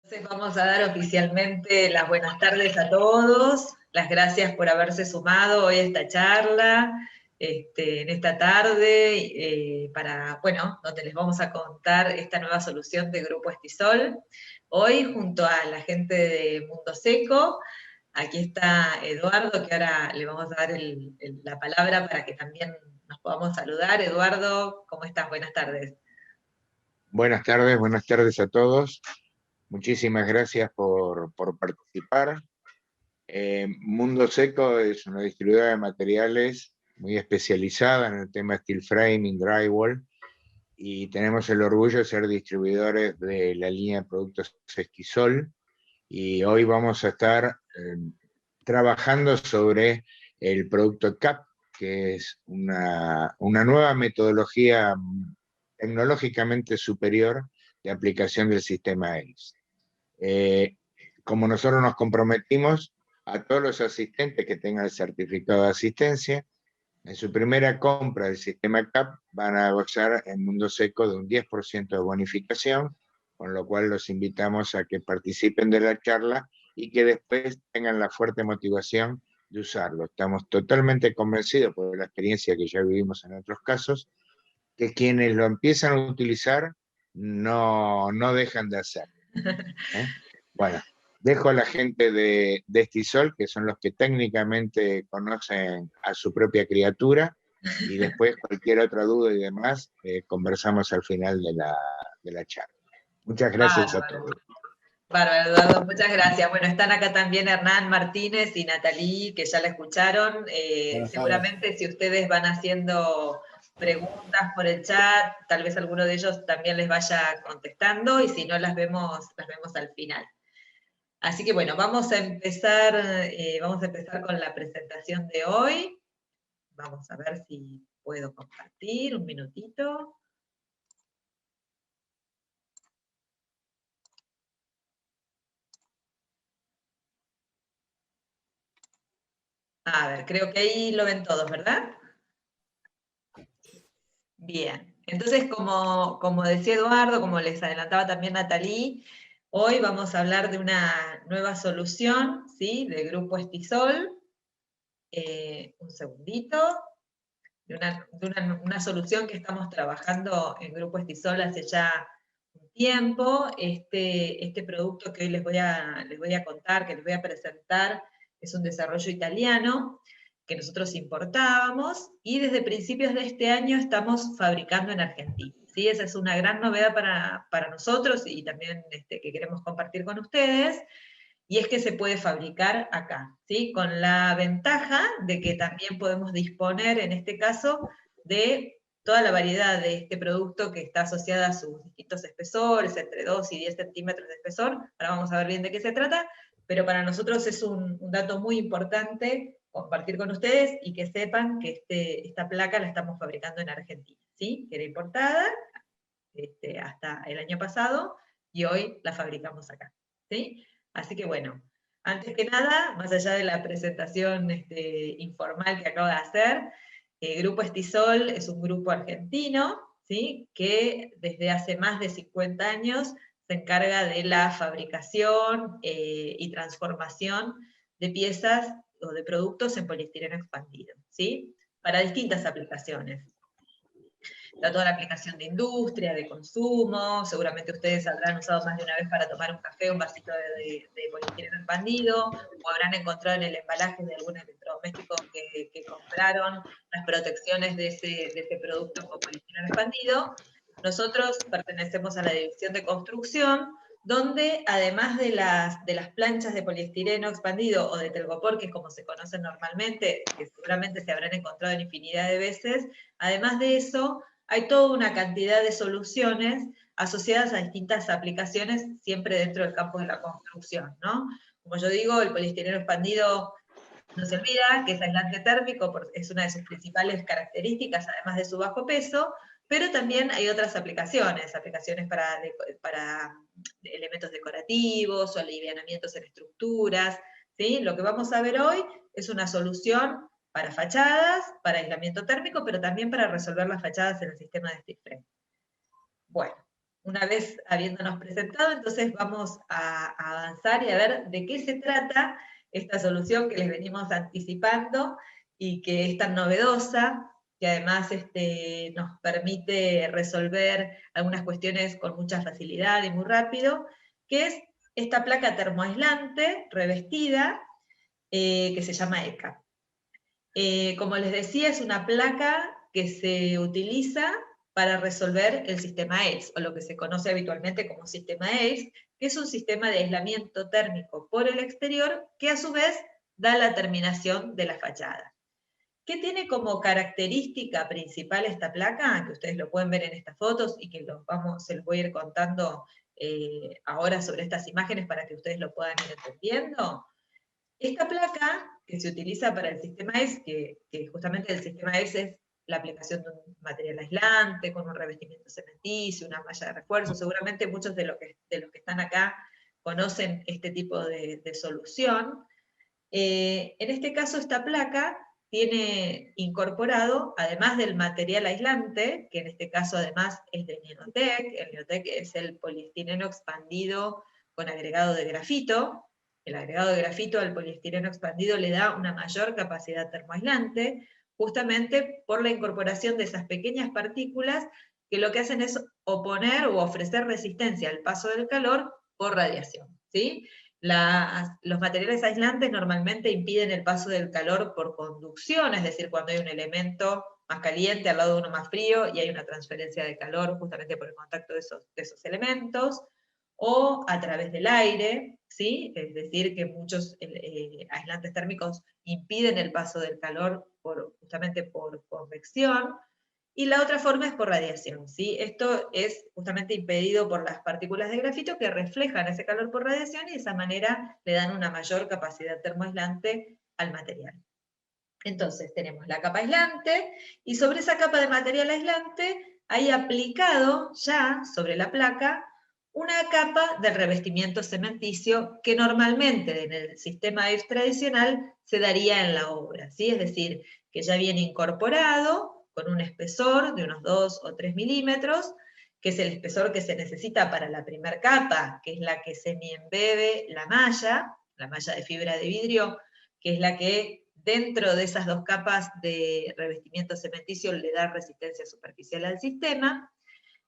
Entonces vamos a dar oficialmente las buenas tardes a todos, las gracias por haberse sumado hoy a esta charla, en esta tarde, donde les vamos a contar esta nueva solución de Grupo Estisol. Hoy, junto a la gente de Mundo Seco, aquí está Eduardo, que ahora le vamos a dar la palabra para que también nos podamos saludar. Eduardo, ¿cómo estás? Buenas tardes. Buenas tardes a todos. Muchísimas gracias por participar. Mundo Seco es una distribuidora de materiales muy especializada en el tema steel framing, drywall, y tenemos el orgullo de ser distribuidores de la línea de productos Estisol, y hoy vamos a estar trabajando sobre el producto CAP, que es una nueva metodología tecnológicamente superior de aplicación del sistema ACE. Como nosotros nos comprometimos a todos los asistentes que tengan el certificado de asistencia, en su primera compra del sistema CAP van a gozar en Mundo Seco de un 10% de bonificación, con lo cual los invitamos a que participen de la charla y que después tengan la fuerte motivación de usarlo. Estamos totalmente convencidos por la experiencia que ya vivimos en otros casos, que quienes lo empiezan a utilizar no dejan de hacerlo. Bueno, dejo a la gente de Estisol, que son los que técnicamente conocen a su propia criatura, y después cualquier otra duda y demás, conversamos al final de la charla. Muchas gracias a todos. Bárbaro, Eduardo, muchas gracias. Bueno, están acá también Hernán Martínez y Natalí, que ya la escucharon. Seguramente si ustedes van haciendo preguntas por el chat, tal vez alguno de ellos también les vaya contestando, y si no, las vemos al final. Así que bueno, vamos a empezar con la presentación de hoy. Vamos a ver si puedo compartir un minutito. A ver, creo que ahí lo ven todos, ¿verdad? Bien, entonces como decía Eduardo, como les adelantaba también Natalí, hoy vamos a hablar de una nueva solución, ¿sí? Del Grupo Estisol. Un segundito. De una solución que estamos trabajando en Grupo Estisol hace ya un tiempo. Este producto que hoy les voy a contar, que les voy a presentar, es un desarrollo italiano que nosotros importábamos, y desde principios de este año estamos fabricando en Argentina. ¿Sí? Esa es una gran novedad para nosotros, y también que queremos compartir con ustedes, y es que se puede fabricar acá, ¿sí? Con la ventaja de que también podemos disponer, en este caso, de toda la variedad de este producto que está asociada a sus distintos espesores, entre 2 y 10 centímetros de espesor. Ahora vamos a ver bien de qué se trata, pero para nosotros es un dato muy importante compartir con ustedes, y que sepan que esta placa la estamos fabricando en Argentina, ¿sí? Que era importada hasta el año pasado, y hoy la fabricamos acá, ¿sí? Así que bueno, antes que nada, más allá de la presentación informal que acabo de hacer, Grupo Estisol es un grupo argentino, ¿sí? Que desde hace más de 50 años se encarga de la fabricación y transformación de piezas o de productos en poliestireno expandido, ¿sí? Para distintas aplicaciones. Está toda la aplicación de industria, de consumo, seguramente ustedes habrán usado más de una vez para tomar un café un vasito de poliestireno expandido, o habrán encontrado en el embalaje de algún electrodoméstico que compraron las protecciones de ese producto con poliestireno expandido. Nosotros pertenecemos a la división de construcción, donde además de las planchas de poliestireno expandido o de telgopor, que es como se conocen normalmente, que seguramente se habrán encontrado en infinidad de veces, además de eso, hay toda una cantidad de soluciones asociadas a distintas aplicaciones, siempre dentro del campo de la construcción, ¿no? Como yo digo, el poliestireno expandido no se olvida que es aislante térmico, es una de sus principales características, además de su bajo peso, pero también hay otras aplicaciones para elementos decorativos o alivianamientos en estructuras, ¿sí? Lo que vamos a ver hoy es una solución para fachadas, para aislamiento térmico, pero también para resolver las fachadas en el sistema de steel frame. Bueno, una vez habiéndonos presentado, entonces vamos a avanzar y a ver de qué se trata esta solución que les venimos anticipando y que es tan novedosa, que además nos permite resolver algunas cuestiones con mucha facilidad y muy rápido, que es esta placa termoaislante revestida que se llama ECA. Como les decía, es una placa que se utiliza para resolver el sistema AIX, o lo que se conoce habitualmente como sistema AIX, que es un sistema de aislamiento térmico por el exterior que a su vez da la terminación de la fachada. ¿Qué tiene como característica principal esta placa? Que ustedes lo pueden ver en estas fotos y que se los voy a ir contando ahora sobre estas imágenes para que ustedes lo puedan ir entendiendo. Esta placa que se utiliza para el sistema AIX, que justamente el sistema AIX es la aplicación de un material aislante, con un revestimiento cementicio, una malla de refuerzo, seguramente muchos de los que están acá conocen este tipo de solución. En este caso, esta placa tiene incorporado, además del material aislante, que en este caso además es de Neotec, el Neotec es el poliestireno expandido con agregado de grafito. El agregado de grafito al poliestireno expandido le da una mayor capacidad termoaislante, justamente por la incorporación de esas pequeñas partículas que lo que hacen es oponer o ofrecer resistencia al paso del calor por radiación, ¿sí? Los materiales aislantes normalmente impiden el paso del calor por conducción, es decir, cuando hay un elemento más caliente al lado de uno más frío y hay una transferencia de calor justamente por el contacto de esos elementos, o a través del aire, ¿sí? Es decir, que muchos aislantes térmicos impiden el paso del calor justamente por convección. Y la otra forma es por radiación, ¿sí? Esto es justamente impedido por las partículas de grafito que reflejan ese calor por radiación y de esa manera le dan una mayor capacidad termoaislante al material. Entonces tenemos la capa aislante y sobre esa capa de material aislante hay aplicado ya sobre la placa una capa de revestimiento cementicio que normalmente en el sistema AIX tradicional se daría en la obra, ¿sí? Es decir, que ya viene incorporado con un espesor de unos 2 o 3 milímetros, que es el espesor que se necesita para la primera capa, que es la que semiembebe la malla de fibra de vidrio, que es la que dentro de esas dos capas de revestimiento cementicio le da resistencia superficial al sistema.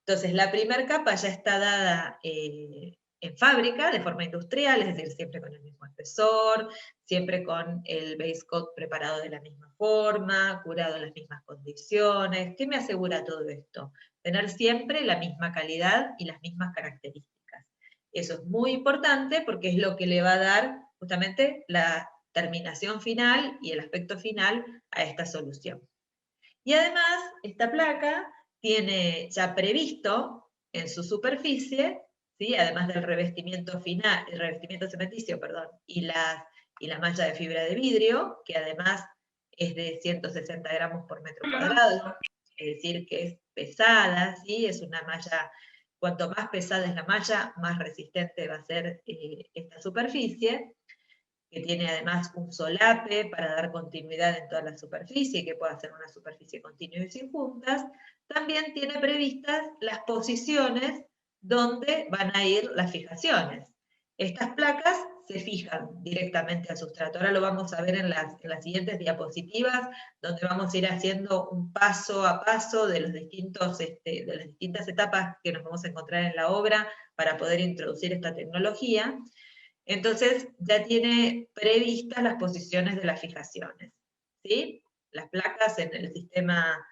Entonces, la primera capa ya está dada en fábrica, de forma industrial, es decir, siempre con el mismo espesor, siempre con el base coat preparado de la misma forma, curado en las mismas condiciones. ¿Qué me asegura todo esto? Tener siempre la misma calidad y las mismas características. Eso es muy importante porque es lo que le va a dar justamente la terminación final y el aspecto final a esta solución. Y además, esta placa tiene ya previsto en su superficie, ¿sí? Además del revestimiento final, el revestimiento cementicio, perdón, y la malla de fibra de vidrio, que además es de 160 gramos por metro cuadrado, es decir, que es pesada, ¿sí? Es una malla, cuanto más pesada es la malla, más resistente va a ser esta superficie, que tiene además un solape para dar continuidad en toda la superficie, que pueda ser una superficie continua y sin juntas. También tiene previstas las posiciones donde van a ir las fijaciones. Estas placas se fijan directamente al sustrato. Ahora lo vamos a ver en las siguientes diapositivas, donde vamos a ir haciendo un paso a paso de las distintas etapas que nos vamos a encontrar en la obra para poder introducir esta tecnología. Entonces ya tiene previstas las posiciones de las fijaciones, ¿sí? Las placas en el sistema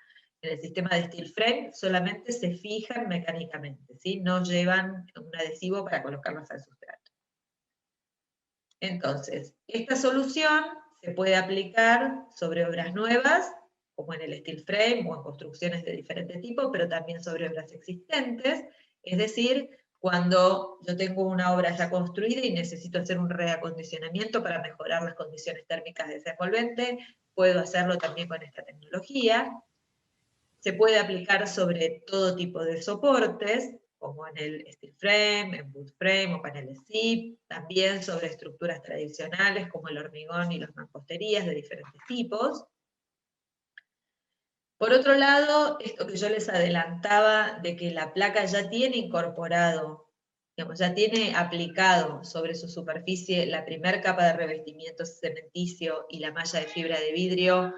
de steel frame solamente se fijan mecánicamente, ¿sí? No llevan un adhesivo para colocarlas al sustrato. Entonces, esta solución se puede aplicar sobre obras nuevas, como en el steel frame o en construcciones de diferente tipo, pero también sobre obras existentes, es decir, cuando yo tengo una obra ya construida y necesito hacer un reacondicionamiento para mejorar las condiciones térmicas de ese envolvente, puedo hacerlo también con esta tecnología. Se puede aplicar sobre todo tipo de soportes, como en el steel frame, en wood frame o paneles zip, también sobre estructuras tradicionales como el hormigón y las mamposterías de diferentes tipos. Por otro lado, esto que yo les adelantaba de que la placa ya tiene incorporado, digamos, ya tiene aplicado sobre su superficie la primera capa de revestimiento cementicicio y la malla de fibra de vidrio,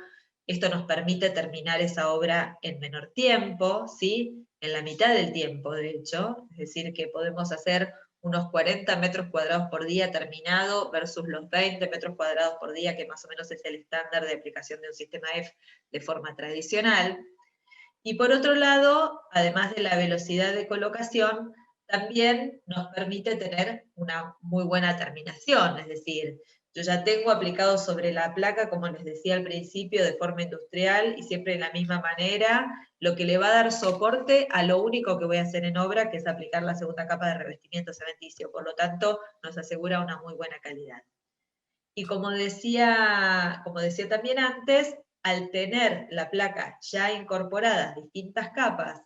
esto nos permite terminar esa obra en menor tiempo, ¿sí? En la mitad del tiempo, de hecho, es decir, que podemos hacer unos 40 metros cuadrados por día terminado versus los 20 metros cuadrados por día, que más o menos es el estándar de aplicación de un sistema EF de forma tradicional. Y por otro lado, además de la velocidad de colocación, también nos permite tener una muy buena terminación, es decir, yo ya tengo aplicado sobre la placa, como les decía al principio, de forma industrial y siempre de la misma manera, lo que le va a dar soporte a lo único que voy a hacer en obra, que es aplicar la segunda capa de revestimiento cementicio. Por lo tanto, nos asegura una muy buena calidad. Y como decía también antes, al tener la placa ya incorporadas distintas capas,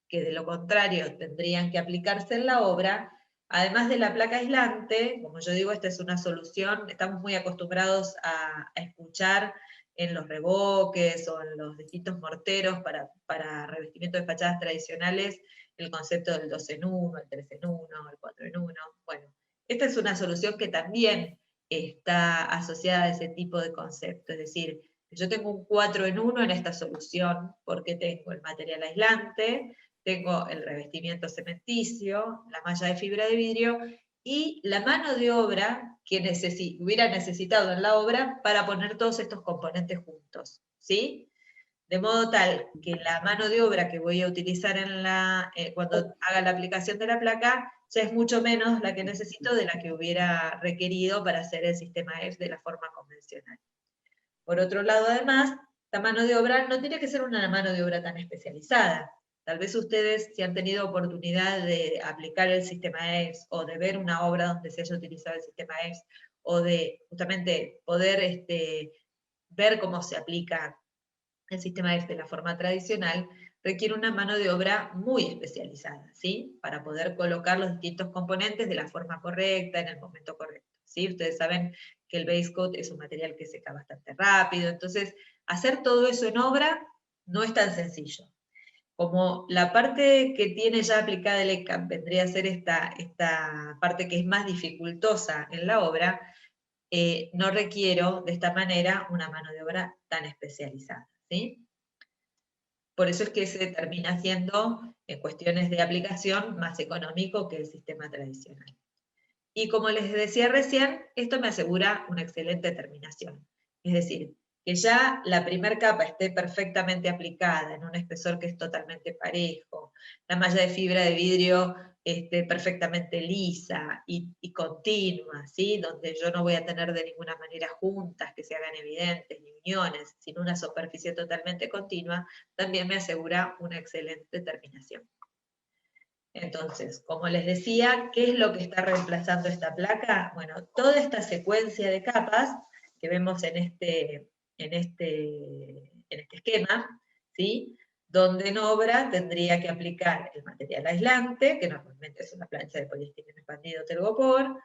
que de lo contrario tendrían que aplicarse en la obra, además de la placa aislante, como yo digo, esta es una solución, estamos muy acostumbrados a escuchar en los revoques o en los distintos morteros para revestimiento de fachadas tradicionales el concepto del 2 en 1, el 3 en 1, el 4 en 1. Bueno, esta es una solución que también está asociada a ese tipo de concepto, es decir, yo tengo un 4 en 1 en esta solución porque tengo el material aislante, tengo el revestimiento cementicio, la malla de fibra de vidrio y la mano de obra que hubiera necesitado en la obra para poner todos estos componentes juntos, ¿sí? De modo tal que la mano de obra que voy a utilizar cuando haga la aplicación de la placa ya es mucho menos la que necesito de la que hubiera requerido para hacer el sistema EF de la forma convencional. Por otro lado, además, la mano de obra no tiene que ser una mano de obra tan especializada. Tal vez ustedes, si han tenido oportunidad de aplicar el sistema EF o de ver una obra donde se haya utilizado el sistema EF o de justamente poder ver cómo se aplica el sistema EF de la forma tradicional, requiere una mano de obra muy especializada, ¿sí? Para poder colocar los distintos componentes de la forma correcta, en el momento correcto, ¿sí? Ustedes saben que el base coat es un material que seca bastante rápido, entonces hacer todo eso en obra no es tan sencillo. Como la parte que tiene ya aplicada el ECAP vendría a ser esta parte que es más dificultosa en la obra, no requiero de esta manera una mano de obra tan especializada, ¿sí? Por eso es que se termina siendo, en cuestiones de aplicación, más económico que el sistema tradicional. Y como les decía recién, esto me asegura una excelente terminación. Es decir, que ya la primera capa esté perfectamente aplicada en un espesor que es totalmente parejo, la malla de fibra de vidrio esté perfectamente lisa y continua, ¿sí? Donde yo no voy a tener de ninguna manera juntas que se hagan evidentes, ni uniones, sino una superficie totalmente continua, también me asegura una excelente terminación. Entonces, como les decía, ¿qué es lo que está reemplazando esta placa? Bueno, toda esta secuencia de capas que vemos en este esquema, ¿sí? Donde en obra tendría que aplicar el material aislante, que normalmente es una plancha de poliestireno expandido telgopor,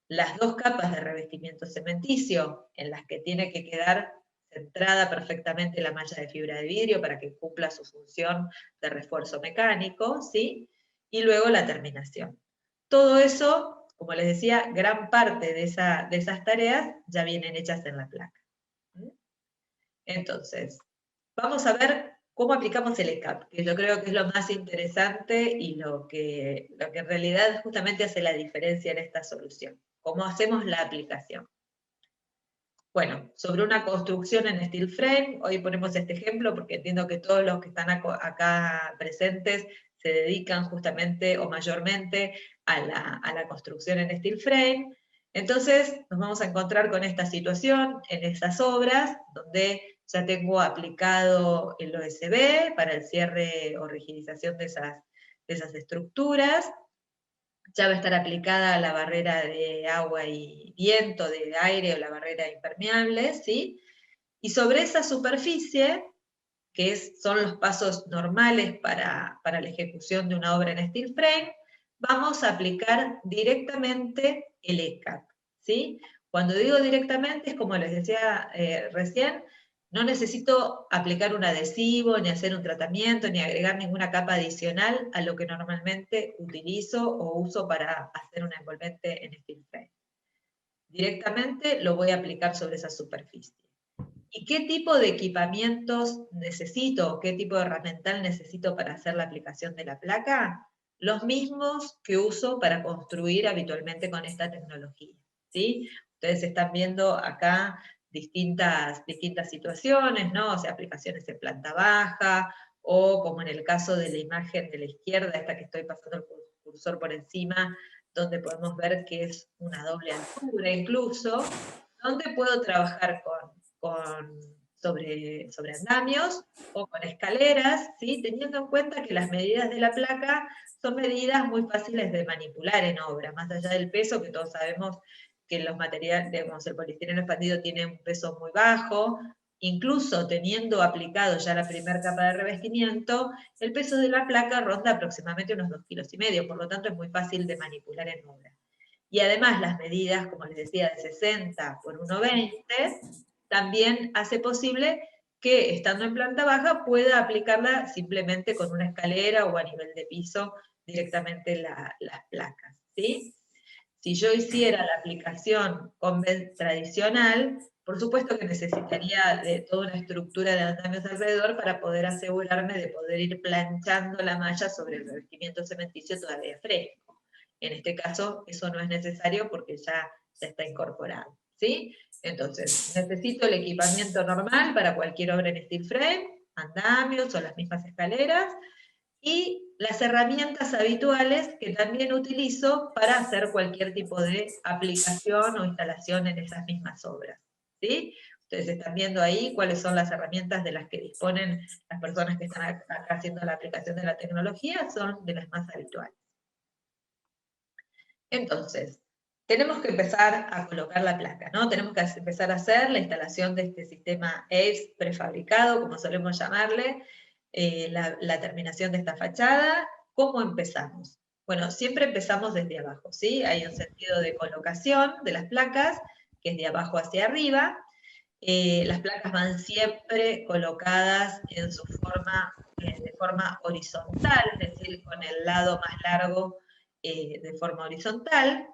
las dos capas de revestimiento cementicio, en las que tiene que quedar centrada perfectamente la malla de fibra de vidrio para que cumpla su función de refuerzo mecánico, ¿sí? Y luego la terminación. Todo eso, como les decía, gran parte de esas tareas ya vienen hechas en la placa. Entonces, vamos a ver cómo aplicamos el ECAP, que yo creo que es lo más interesante y lo que en realidad justamente hace la diferencia en esta solución. ¿Cómo hacemos la aplicación? Bueno, sobre una construcción en steel frame, hoy ponemos este ejemplo porque entiendo que todos los que están acá presentes se dedican justamente o mayormente a la construcción en steel frame. Entonces nos vamos a encontrar con esta situación en esas obras donde ya tengo aplicado el OSB para el cierre o rigidización de esas estructuras. Ya va a estar aplicada la barrera de agua y viento, de aire o la barrera impermeable, ¿sí? Y sobre esa superficie, que son los pasos normales para la ejecución de una obra en steel frame, vamos a aplicar directamente el ECAP, ¿sí? Cuando digo directamente, es como les decía recién, No necesito aplicar un adhesivo, ni hacer un tratamiento, ni agregar ninguna capa adicional a lo que normalmente utilizo o uso para hacer un envolvente en steel frame. Directamente lo voy a aplicar sobre esa superficie. ¿Y qué tipo de equipamientos necesito? ¿Qué tipo de herramental necesito para hacer la aplicación de la placa? Los mismos que uso para construir habitualmente con esta tecnología, ¿sí? Ustedes están viendo acá distintas situaciones, ¿no? O sea, aplicaciones en planta baja, o como en el caso de la imagen de la izquierda, esta que estoy pasando el cursor por encima, donde podemos ver que es una doble altura incluso, donde puedo trabajar sobre andamios o con escaleras, ¿sí? Teniendo en cuenta que las medidas de la placa son medidas muy fáciles de manipular en obra, más allá del peso, que todos sabemos que los materiales, digamos, el poliestireno expandido tiene un peso muy bajo, incluso teniendo aplicado ya la primera capa de revestimiento, el peso de la placa ronda aproximadamente unos 2,5 kilos, por lo tanto es muy fácil de manipular en obra. Y además las medidas, como les decía, de 60 por 1,20, también hace posible que estando en planta baja pueda aplicarla simplemente con una escalera o a nivel de piso directamente las placas, ¿sí? Si yo hiciera la aplicación tradicional, por supuesto que necesitaría de toda una estructura de andamios alrededor para poder asegurarme de poder ir planchando la malla sobre el revestimiento cementicio todavía fresco. En este caso, eso no es necesario porque ya está incorporado, ¿sí? Entonces, necesito el equipamiento normal para cualquier obra en steel frame, andamios o las mismas escaleras, y las herramientas habituales que también utilizo para hacer cualquier tipo de aplicación o instalación en esas mismas obras, ¿sí? Ustedes están viendo ahí cuáles son las herramientas de las que disponen las personas que están acá haciendo la aplicación de la tecnología, son de las más habituales. Entonces, tenemos que empezar a colocar la placa, ¿no? Tenemos que empezar a hacer la instalación de este sistema ACE prefabricado, como solemos llamarle, la terminación de esta fachada. ¿Cómo empezamos? Bueno, siempre empezamos desde abajo, ¿sí? Hay un sentido de colocación de las placas, que es de abajo hacia arriba. Las placas van siempre colocadas en su forma, de forma horizontal, es decir, con el lado más largo de forma horizontal,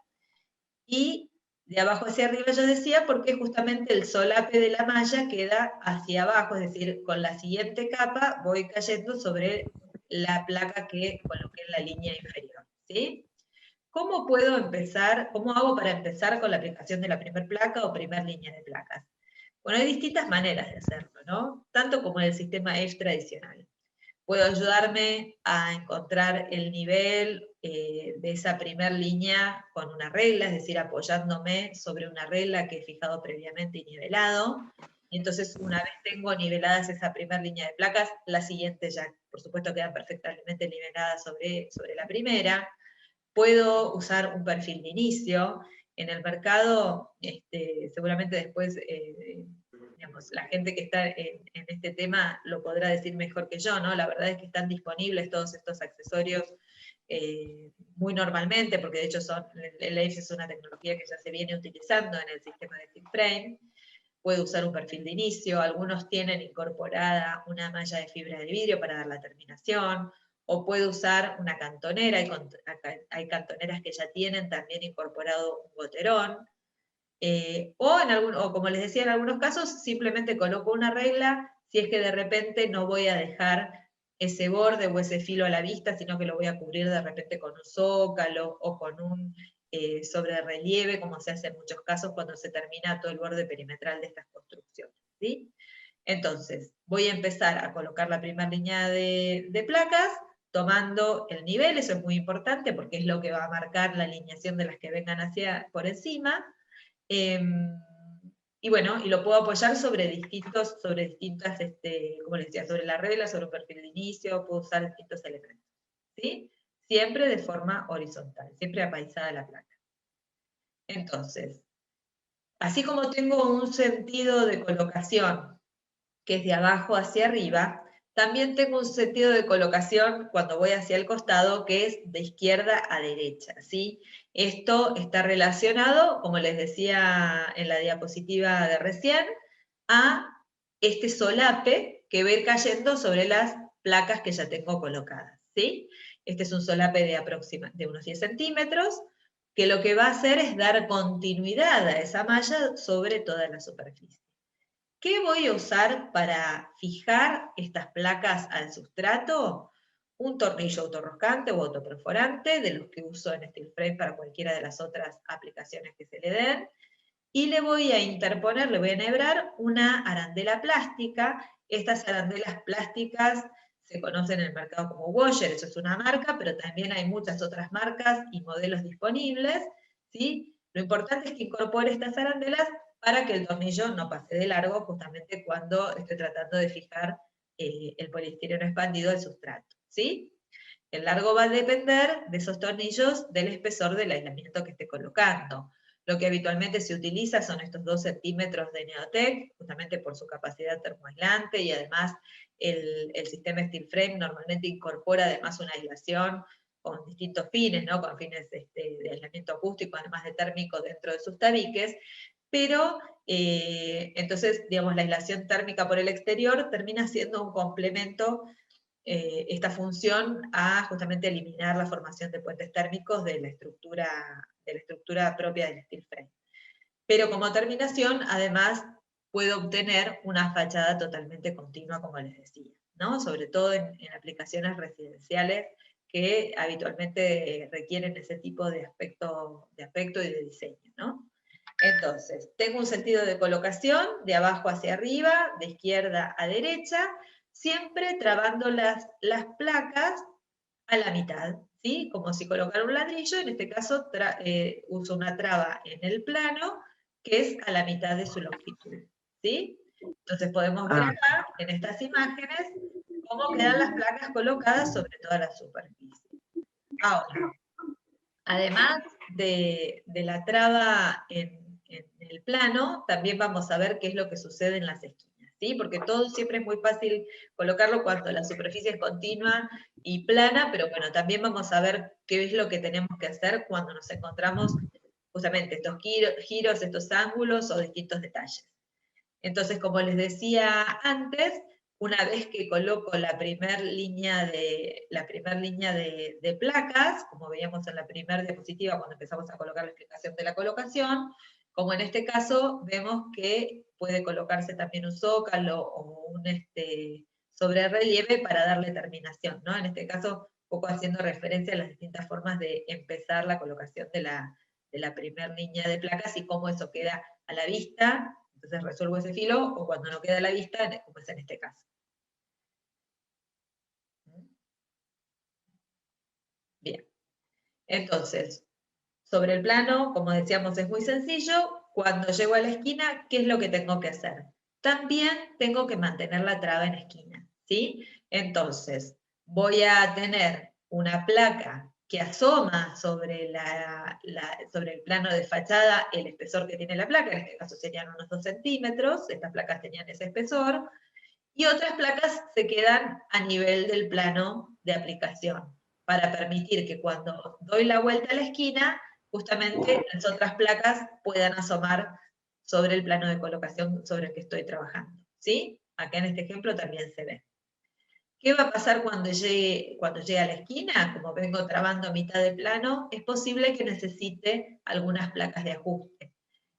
y de abajo hacia arriba yo decía porque justamente el solape de la malla queda hacia abajo, es decir, con la siguiente capa voy cayendo sobre la placa que coloqué en la línea inferior, ¿sí? ¿Cómo puedo empezar, cómo hago para empezar con la aplicación de la primera placa o primer línea de placas? Bueno, hay distintas maneras de hacerlo, ¿no? Tanto como en el sistema EDGE tradicional. Puedo ayudarme a encontrar el nivel de esa primera línea con una regla, es decir, apoyándome sobre una regla que he fijado previamente y nivelado. Y entonces, una vez tengo niveladas esa primera línea de placas, la siguiente ya, por supuesto, queda perfectamente nivelada sobre la primera. Puedo usar un perfil de inicio. En el mercado, seguramente después, digamos, la gente que está en este tema lo podrá decir mejor que yo, ¿no? La verdad es que están disponibles todos estos accesorios muy normalmente, porque de hecho el ACE es una tecnología que ya se viene utilizando en el sistema de steel frame. Puedo usar un perfil de inicio, algunos tienen incorporada una malla de fibra de vidrio para dar la terminación, o puedo usar una cantonera, hay cantoneras que ya tienen también incorporado un goterón, o como les decía, en algunos casos simplemente coloco una regla si es que de repente no voy a dejar ese borde o ese filo a la vista, sino que lo voy a cubrir de repente con un zócalo o con un sobre relieve, como se hace en muchos casos cuando se termina todo el borde perimetral de estas construcciones, ¿sí? Entonces, voy a empezar a colocar la primera línea de placas, tomando el nivel, eso es muy importante porque es lo que va a marcar la alineación de las que vengan hacia por encima. Y bueno, y lo puedo apoyar sobre distintas, como les decía, sobre la regla, sobre un perfil de inicio, puedo usar distintos elementos, ¿sí? Siempre de forma horizontal, siempre apaisada la placa. Entonces, así como tengo un sentido de colocación que es de abajo hacia arriba, también tengo un sentido de colocación cuando voy hacia el costado, que es de izquierda a derecha, ¿sí? Esto está relacionado, como les decía en la diapositiva de recién, a este solape que va a ir cayendo sobre las placas que ya tengo colocadas, ¿sí? Este es un solape de unos 10 centímetros, que lo que va a hacer es dar continuidad a esa malla sobre toda la superficie. ¿Qué voy a usar para fijar estas placas al sustrato? Un tornillo autorroscante o autoperforante, de los que uso en Steel Frame para cualquiera de las otras aplicaciones que se le den, y le voy a interponer, le voy a enhebrar una arandela plástica. Estas arandelas plásticas se conocen en el mercado como Washer, eso es una marca, pero también hay muchas otras marcas y modelos disponibles, ¿sí? Lo importante es que incorpore estas arandelas para que el tornillo no pase de largo, justamente cuando estoy tratando de fijar el poliestireno expandido al sustrato, ¿sí? El largo va a depender de esos tornillos del espesor del aislamiento que esté colocando. Lo que habitualmente se utiliza son estos 2 centímetros de Neotec, justamente por su capacidad termoaislante, y además el sistema Steel Frame normalmente incorpora además una aislación con distintos fines, ¿no? Con fines de aislamiento acústico, además de térmico dentro de sus tabiques, pero entonces, digamos, la aislación térmica por el exterior termina siendo un complemento, esta función, a justamente eliminar la formación de puentes térmicos de la estructura propia del steel frame. Pero como terminación, además, puedo obtener una fachada totalmente continua, como les decía, ¿no? Sobre todo en aplicaciones residenciales que habitualmente requieren ese tipo de aspecto y de diseño, ¿no? Entonces, tengo un sentido de colocación de abajo hacia arriba, de izquierda a derecha, siempre trabando las placas a la mitad, ¿sí? Como si colocara un ladrillo, en este caso uso una traba en el plano, que es a la mitad de su longitud, ¿sí? Entonces podemos ver acá, en estas imágenes, cómo quedan las placas colocadas sobre toda la superficie. Ahora, además de la traba en el plano, también vamos a ver qué es lo que sucede en las esquinas, ¿sí? Porque todo siempre es muy fácil colocarlo cuando la superficie es continua y plana, pero bueno, también vamos a ver qué es lo que tenemos que hacer cuando nos encontramos justamente estos giros, estos ángulos o distintos detalles. Entonces, como les decía antes, una vez que coloco la primera línea de placas, como veíamos en la primera diapositiva cuando empezamos a colocar la explicación de la colocación, como en este caso vemos que puede colocarse también un zócalo o un sobrerrelieve para darle terminación, ¿no? En este caso, un poco haciendo referencia a las distintas formas de empezar la colocación de la primera línea de placas y cómo eso queda a la vista. Entonces resuelvo ese filo, o cuando no queda a la vista, como es en este caso. Bien, entonces, sobre el plano, como decíamos, es muy sencillo. Cuando llego a la esquina, ¿qué es lo que tengo que hacer? También tengo que mantener la traba en esquina, ¿sí? Entonces, voy a tener una placa que asoma sobre el plano de fachada el espesor que tiene la placa, en este caso serían unos 2 centímetros, estas placas tenían ese espesor, y otras placas se quedan a nivel del plano de aplicación, para permitir que cuando doy la vuelta a la esquina, justamente las otras placas puedan asomar sobre el plano de colocación sobre el que estoy trabajando, ¿sí? Acá en este ejemplo también se ve. ¿Qué va a pasar cuando llegue a la esquina? Como vengo trabando a mitad de plano, es posible que necesite algunas placas de ajuste.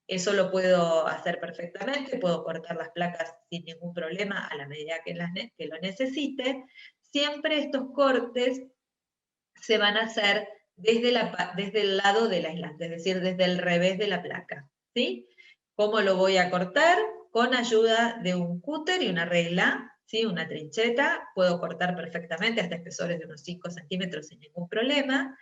Eso lo puedo hacer perfectamente, puedo cortar las placas sin ningún problema a la medida que lo necesite. Siempre estos cortes se van a hacer desde el lado del aislante, es decir, desde el revés de la placa, ¿sí? ¿Cómo lo voy a cortar? Con ayuda de un cúter y una regla, ¿sí? Una trincheta, puedo cortar perfectamente hasta espesores de unos 5 centímetros sin ningún problema.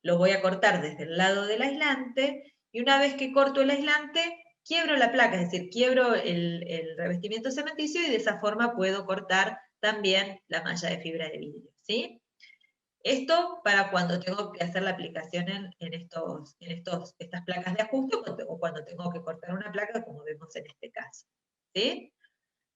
Lo voy a cortar desde el lado del aislante, y una vez que corto el aislante, quiebro la placa, es decir, quiebro el revestimiento cementicio, y de esa forma puedo cortar también la malla de fibra de vidrio, ¿sí? Esto para cuando tengo que hacer la aplicación en estas placas de ajuste, o cuando tengo que cortar una placa, como vemos en este caso, ¿sí?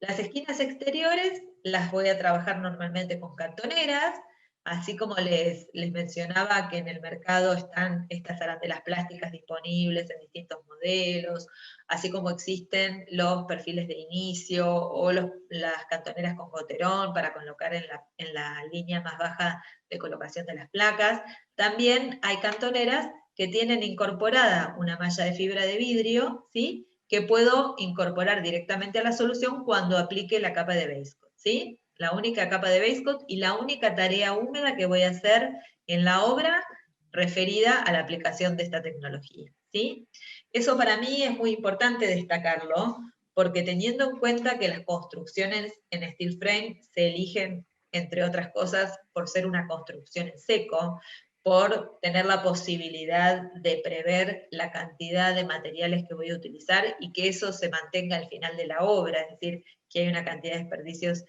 Las esquinas exteriores las voy a trabajar normalmente con cantoneras. así como les mencionaba que en el mercado están estas arandelas plásticas disponibles en distintos modelos, así como existen los perfiles de inicio o las cantoneras con goterón para colocar en la línea más baja de colocación de las placas, también hay cantoneras que tienen incorporada una malla de fibra de vidrio, ¿sí?, que puedo incorporar directamente a la solución cuando aplique la capa de base coat, ¿sí? La única capa de base coat y la única tarea húmeda que voy a hacer en la obra referida a la aplicación de esta tecnología, ¿sí? Eso para mí es muy importante destacarlo, porque teniendo en cuenta que las construcciones en steel frame se eligen, entre otras cosas, por ser una construcción en seco, por tener la posibilidad de prever la cantidad de materiales que voy a utilizar y que eso se mantenga al final de la obra, es decir, que hay una cantidad de desperdicios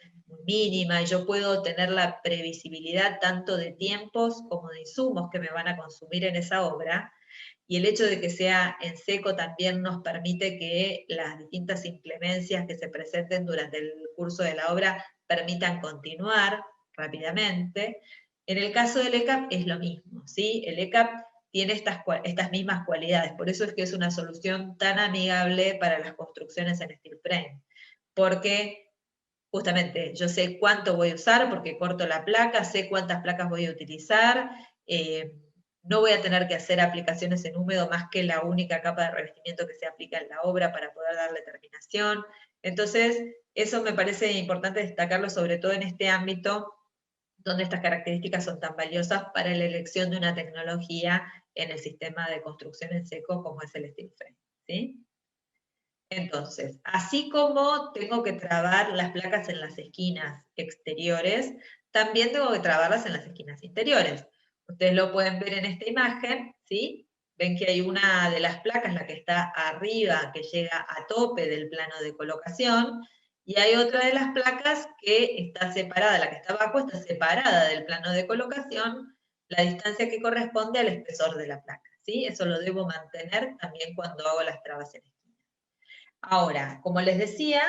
mínima y yo puedo tener la previsibilidad tanto de tiempos como de insumos que me van a consumir en esa obra, y el hecho de que sea en seco también nos permite que las distintas inclemencias que se presenten durante el curso de la obra permitan continuar rápidamente. En el caso del ECAP es lo mismo, ¿sí? El ECAP tiene estas mismas cualidades, por eso es que es una solución tan amigable para las construcciones en steel frame, porque justamente yo sé cuánto voy a usar porque corto la placa, sé cuántas placas voy a utilizar, no voy a tener que hacer aplicaciones en húmedo más que la única capa de revestimiento que se aplica en la obra para poder darle terminación. Entonces, eso me parece importante destacarlo, sobre todo en este ámbito donde estas características son tan valiosas para la elección de una tecnología en el sistema de construcción en seco como es el steel frame, ¿sí? Entonces, así como tengo que trabar las placas en las esquinas exteriores, también tengo que trabarlas en las esquinas interiores. Ustedes lo pueden ver en esta imagen, ¿sí? Ven que hay una de las placas, la que está arriba, que llega a tope del plano de colocación, y hay otra de las placas que está separada, la que está abajo está separada del plano de colocación, la distancia que corresponde al espesor de la placa, ¿sí? Eso lo debo mantener también cuando hago las trabas en esquina. Ahora, como les decía,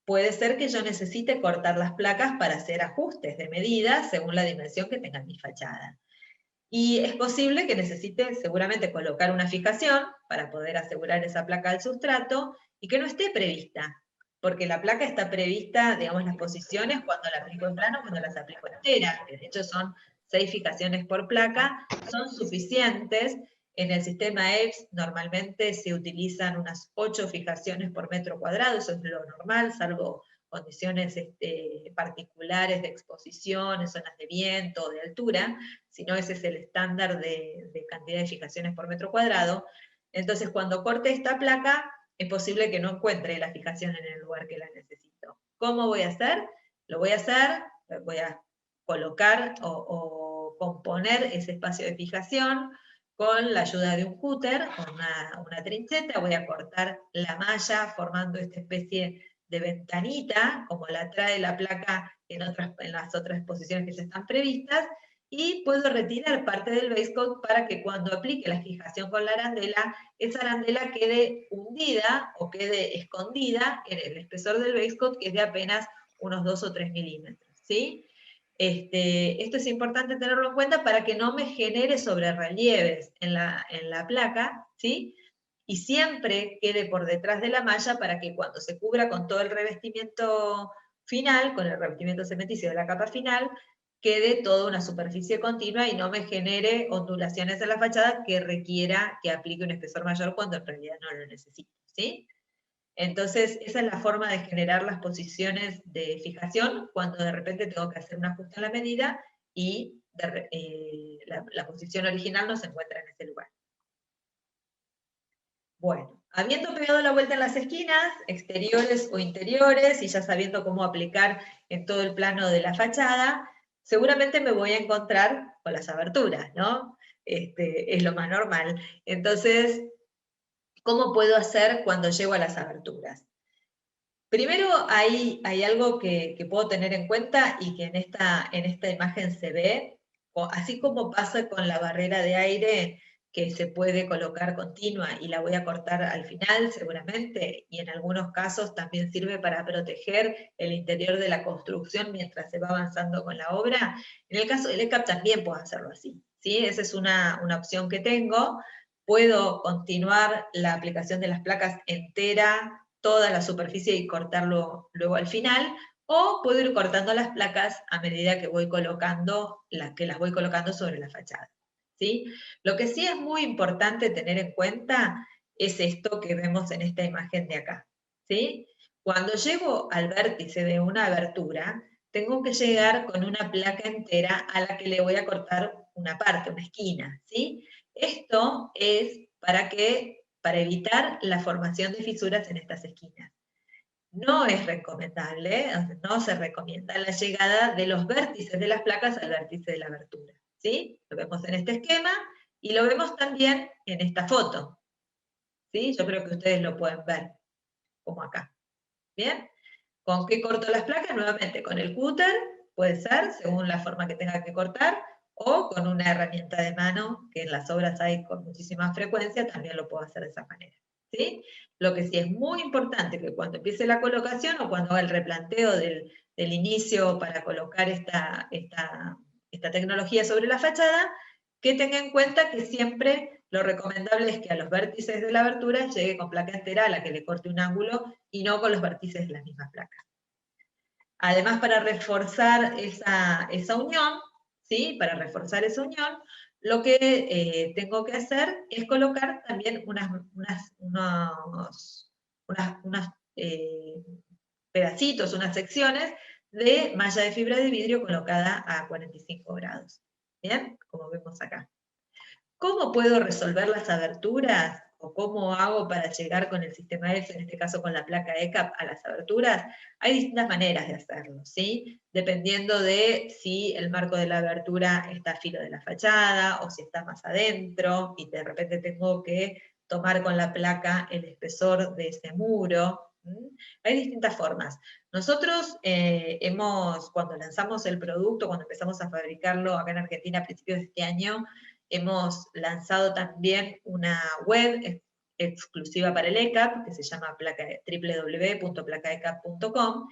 puede ser que yo necesite cortar las placas para hacer ajustes de medida según la dimensión que tenga mi fachada. Y es posible que necesite seguramente colocar una fijación para poder asegurar esa placa al sustrato y que no esté prevista, porque la placa está prevista, digamos, las posiciones cuando la aplico en plano, cuando las aplico enteras, que de hecho son 6 fijaciones por placa, son suficientes. En el sistema EPS normalmente se utilizan unas 8 fijaciones por metro cuadrado, eso es lo normal, salvo condiciones particulares de exposición, en zonas de viento o de altura, sino ese es el estándar de cantidad de fijaciones por metro cuadrado. Entonces, cuando corte esta placa, es posible que no encuentre la fijación en el lugar que la necesito. ¿Cómo voy a hacer? Lo voy a hacer, voy a colocar o componer ese espacio de fijación con la ayuda de un cúter, con una trincheta, voy a cortar la malla formando esta especie de ventanita, como la trae la placa en las otras posiciones que ya están previstas, y puedo retirar parte del base coat para que cuando aplique la fijación con la arandela, esa arandela quede hundida o quede escondida en el espesor del base coat, que es de apenas unos 2 o 3 milímetros, ¿sí? Esto es importante tenerlo en cuenta para que no me genere sobrerrelieves en la placa, ¿sí? Y siempre quede por detrás de la malla para que cuando se cubra con todo el revestimiento final, con el revestimiento cementicio de la capa final, quede toda una superficie continua y no me genere ondulaciones en la fachada que requiera que aplique un espesor mayor cuando en realidad no lo necesito, ¿sí? Entonces, esa es la forma de generar las posiciones de fijación cuando de repente tengo que hacer un ajuste a la medida y la posición original no se encuentra en ese lugar. Bueno, habiendo pegado la vuelta en las esquinas, exteriores o interiores, y ya sabiendo cómo aplicar en todo el plano de la fachada, seguramente me voy a encontrar con las aberturas, ¿no? Es lo más normal. Entonces, ¿cómo puedo hacer cuando llego a las aberturas? Primero hay algo que puedo tener en cuenta y que en esta imagen se ve, así como pasa con la barrera de aire que se puede colocar continua y la voy a cortar al final seguramente, y en algunos casos también sirve para proteger el interior de la construcción mientras se va avanzando con la obra. En el caso del ECAP también puedo hacerlo así, ¿sí? Esa es una opción que tengo. Puedo continuar la aplicación de las placas entera, toda la superficie y cortarlo luego al final, o puedo ir cortando las placas a medida que voy colocando, las voy colocando sobre la fachada, ¿sí? Lo que sí es muy importante tener en cuenta es esto que vemos en esta imagen de acá, ¿sí? Cuando llego al vértice de una abertura, tengo que llegar con una placa entera a la que le voy a cortar una parte, una esquina, ¿sí? Esto es para evitar la formación de fisuras en estas esquinas. No es recomendable, no se recomienda la llegada de los vértices de las placas al vértice de la abertura, ¿sí? Lo vemos en este esquema y lo vemos también en esta foto, ¿sí? Yo creo que ustedes lo pueden ver, como acá, ¿bien? ¿Con qué corto las placas? Nuevamente, con el cúter, puede ser, según la forma que tenga que cortar, o con una herramienta de mano, que en las obras hay con muchísima frecuencia, también lo puedo hacer de esa manera, ¿sí? Lo que sí es muy importante que cuando empiece la colocación o cuando haga el replanteo del inicio para colocar esta tecnología sobre la fachada, que tenga en cuenta que siempre lo recomendable es que a los vértices de la abertura llegue con placa entera a la que le corte un ángulo y no con los vértices de las mismas placas. Además, para reforzar esa unión, ¿sí? Para reforzar esa unión, lo que tengo que hacer es colocar también unos pedacitos, unas secciones de malla de fibra de vidrio colocada a 45 grados. ¿Bien? Como vemos acá. ¿Cómo puedo resolver las aberturas? ¿O cómo hago para llegar con el sistema ELF, en este caso con la placa ECAP, a las aberturas? Hay distintas maneras de hacerlo, ¿sí? Dependiendo de si el marco de la abertura está a filo de la fachada, o si está más adentro, y de repente tengo que tomar con la placa el espesor de ese muro. Hay distintas formas. Nosotros cuando lanzamos el producto, cuando empezamos a fabricarlo acá en Argentina a principios de este año, hemos lanzado también una web exclusiva para el ECAP, que se llama www.placaecap.com,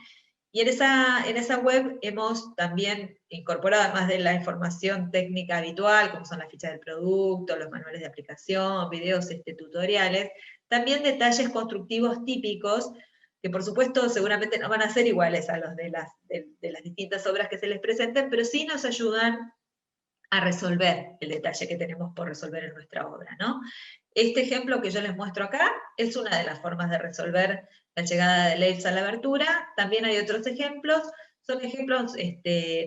y en esa web hemos también incorporado, además de la información técnica habitual, como son las fichas del producto, los manuales de aplicación, videos tutoriales, también detalles constructivos típicos, que por supuesto seguramente no van a ser iguales a los de las distintas obras que se les presenten, pero sí nos ayudan a resolver el detalle que tenemos por resolver en nuestra obra, ¿no? Este ejemplo que yo les muestro acá es una de las formas de resolver la llegada de LEIFs a la abertura. También hay otros ejemplos, son ejemplos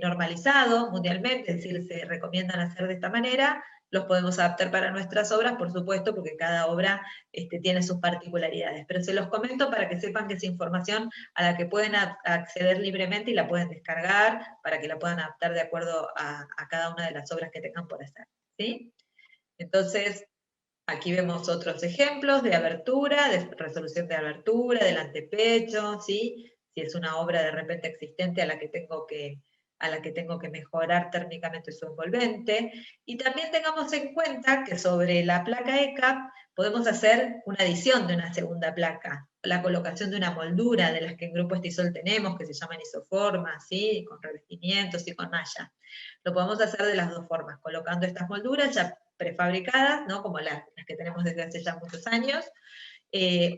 normalizados mundialmente, es decir, se recomiendan hacer de esta manera. Los podemos adaptar para nuestras obras, por supuesto, porque cada obra tiene sus particularidades. Pero se los comento para que sepan que es información a la que pueden acceder libremente y la pueden descargar para que la puedan adaptar de acuerdo a cada una de las obras que tengan por hacer, ¿sí? Entonces, aquí vemos otros ejemplos de abertura, de resolución de abertura, del antepecho, ¿sí? Si es una obra de repente existente a la que tengo que mejorar térmicamente su envolvente. Y también tengamos en cuenta que sobre la placa ECAP podemos hacer una adición de una segunda placa, la colocación de una moldura de las que en Grupo Estisol tenemos, que se llaman isoformas, ¿sí? Con revestimientos y con malla. Lo podemos hacer de las dos formas, colocando estas molduras ya prefabricadas, ¿no? Como las que tenemos desde hace ya muchos años,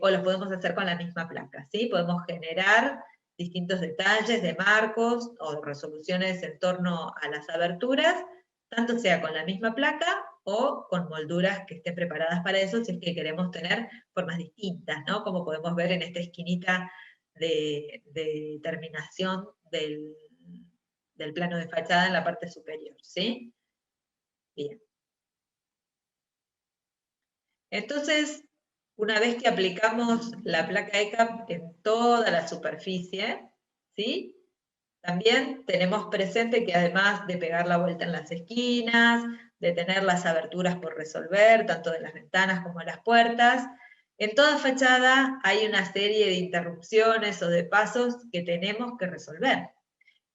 o lo podemos hacer con la misma placa, ¿sí? Podemos generar distintos detalles de marcos o resoluciones en torno a las aberturas, tanto sea con la misma placa o con molduras que estén preparadas para eso, si es que queremos tener formas distintas, ¿no? Como podemos ver en esta esquinita de terminación del plano de fachada en la parte superior, ¿sí? Bien. Entonces, una vez que aplicamos la placa ECAP en toda la superficie, ¿sí? También tenemos presente que además de pegar la vuelta en las esquinas, de tener las aberturas por resolver, tanto de las ventanas como de las puertas, en toda fachada hay una serie de interrupciones o de pasos que tenemos que resolver.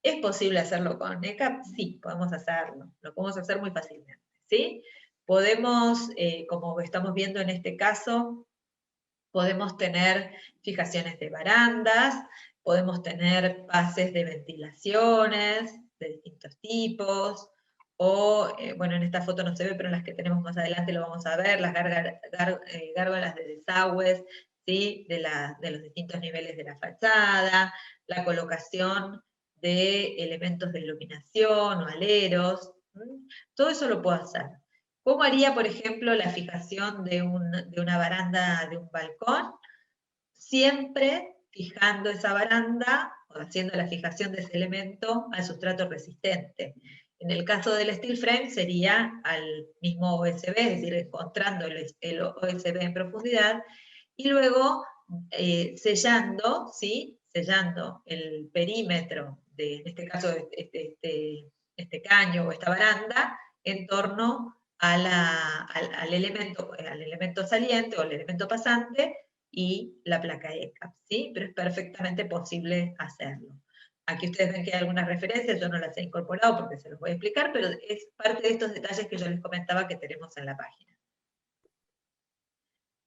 ¿Es posible hacerlo con ECAP? Sí, podemos hacerlo. Lo podemos hacer muy fácilmente, ¿sí? Podemos, como estamos viendo en este caso, podemos tener fijaciones de barandas, podemos tener pases de ventilaciones de distintos tipos, o, bueno, en esta foto no se ve, pero en las que tenemos más adelante lo vamos a ver, las gárgolas de desagües, ¿sí? de los distintos niveles de la fachada, la colocación de elementos de iluminación o aleros, todo eso lo puedo hacer. ¿Cómo haría, por ejemplo, la fijación de una baranda de un balcón? Siempre fijando esa baranda, o haciendo la fijación de ese elemento al sustrato resistente. En el caso del steel frame sería al mismo OSB, es decir, encontrando el OSB en profundidad, y luego sellando, ¿sí? Sellando el perímetro de, en este caso, este caño o esta baranda, en torno al elemento saliente o al elemento pasante, y la placa ECAP, ¿sí? Pero es perfectamente posible hacerlo. Aquí ustedes ven que hay algunas referencias, yo no las he incorporado porque se los voy a explicar, pero es parte de estos detalles que yo les comentaba que tenemos en la página.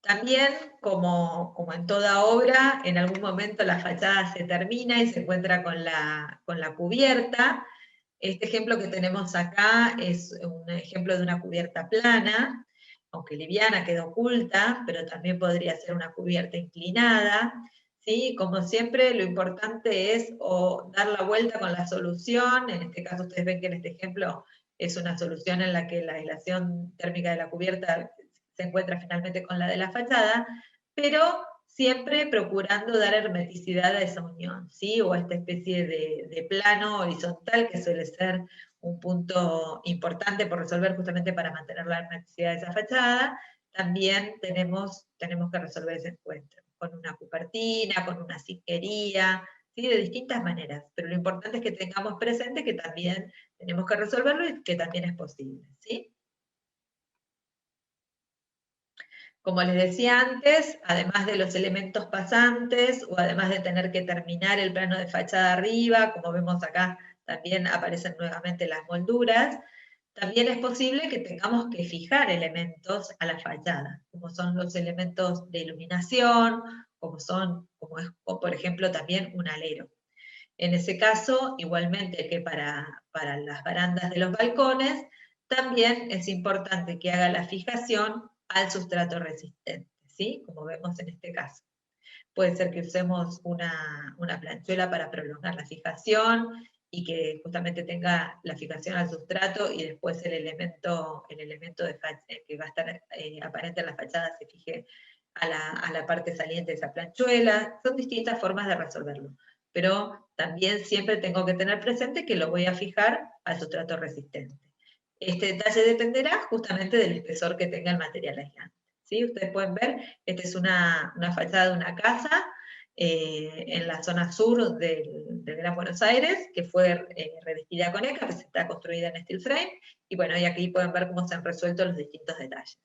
También, como en toda obra, en algún momento la fachada se termina y se encuentra con la cubierta. Este ejemplo que tenemos acá es un ejemplo de una cubierta plana, aunque liviana, queda oculta, pero también podría ser una cubierta inclinada, ¿sí? Como siempre, lo importante es o dar la vuelta con la solución, en este caso ustedes ven que en este ejemplo es una solución en la que la aislación térmica de la cubierta se encuentra finalmente con la de la fachada, pero siempre procurando dar hermeticidad a esa unión, ¿sí? O a esta especie de plano horizontal que suele ser un punto importante por resolver justamente para mantener la hermeticidad de esa fachada. También tenemos que resolver ese encuentro con una cupertina, con una cinquería, ¿sí? De distintas maneras, pero lo importante es que tengamos presente que también tenemos que resolverlo y que también es posible, ¿sí? Como les decía antes, además de los elementos pasantes, o además de tener que terminar el plano de fachada arriba, como vemos acá, también aparecen nuevamente las molduras, también es posible que tengamos que fijar elementos a la fachada, como son los elementos de iluminación, como es, por ejemplo, también un alero. En ese caso, igualmente que para las barandas de los balcones, también es importante que haga la fijación al sustrato resistente, ¿sí? Como vemos en este caso. Puede ser que usemos una planchuela para prolongar la fijación y que justamente tenga la fijación al sustrato y después el elemento que va a estar aparente en la fachada se fije a la parte saliente de esa planchuela. Son distintas formas de resolverlo, pero también siempre tengo que tener presente que lo voy a fijar al sustrato resistente. Este detalle dependerá justamente del espesor que tenga el material aislante. ¿Sí? Ustedes pueden ver, esta es una fachada de una casa en la zona sur del Gran Buenos Aires, que fue revestida con ECA, que está construida en steel frame, y bueno, y aquí pueden ver cómo se han resuelto los distintos detalles.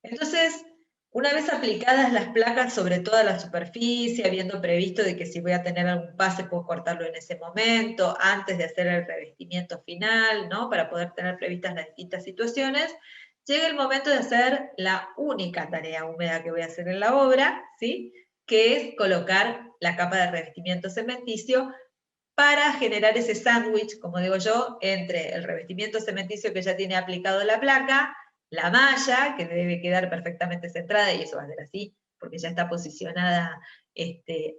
Entonces, una vez aplicadas las placas sobre toda la superficie, habiendo previsto de que si voy a tener algún pase puedo cortarlo en ese momento, antes de hacer el revestimiento final, ¿no? Para poder tener previstas las distintas situaciones, llega el momento de hacer la única tarea húmeda que voy a hacer en la obra, ¿sí? Que es colocar la capa de revestimiento cementicio para generar ese sándwich, como digo yo, entre el revestimiento cementicio que ya tiene aplicado la placa, la malla, que debe quedar perfectamente centrada, y eso va a ser así, porque ya está posicionada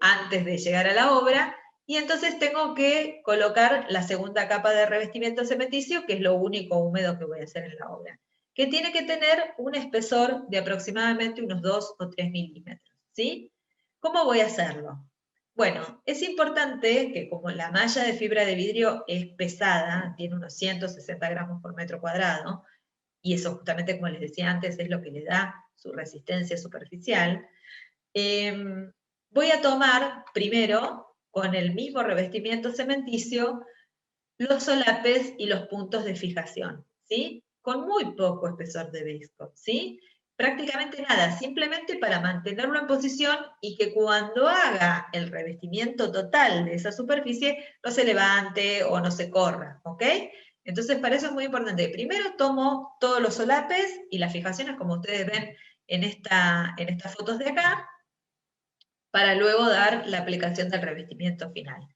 antes de llegar a la obra, y entonces tengo que colocar la segunda capa de revestimiento cementicio, que es lo único húmedo que voy a hacer en la obra, que tiene que tener un espesor de aproximadamente unos 2 o 3 milímetros, ¿sí? ¿Cómo voy a hacerlo? Bueno, es importante que como la malla de fibra de vidrio es pesada, tiene unos 160 gramos por metro cuadrado, y eso justamente, como les decía antes, es lo que le da su resistencia superficial, voy a tomar primero, con el mismo revestimiento cementicio, los solapes y los puntos de fijación, ¿sí? Con muy poco espesor de base coat, ¿sí? Prácticamente nada, simplemente para mantenerlo en posición y que cuando haga el revestimiento total de esa superficie no se levante o no se corra, ¿ok? Entonces, para eso es muy importante. Primero tomo todos los solapes y las fijaciones, como ustedes ven en estas fotos de acá, para luego dar la aplicación del revestimiento final.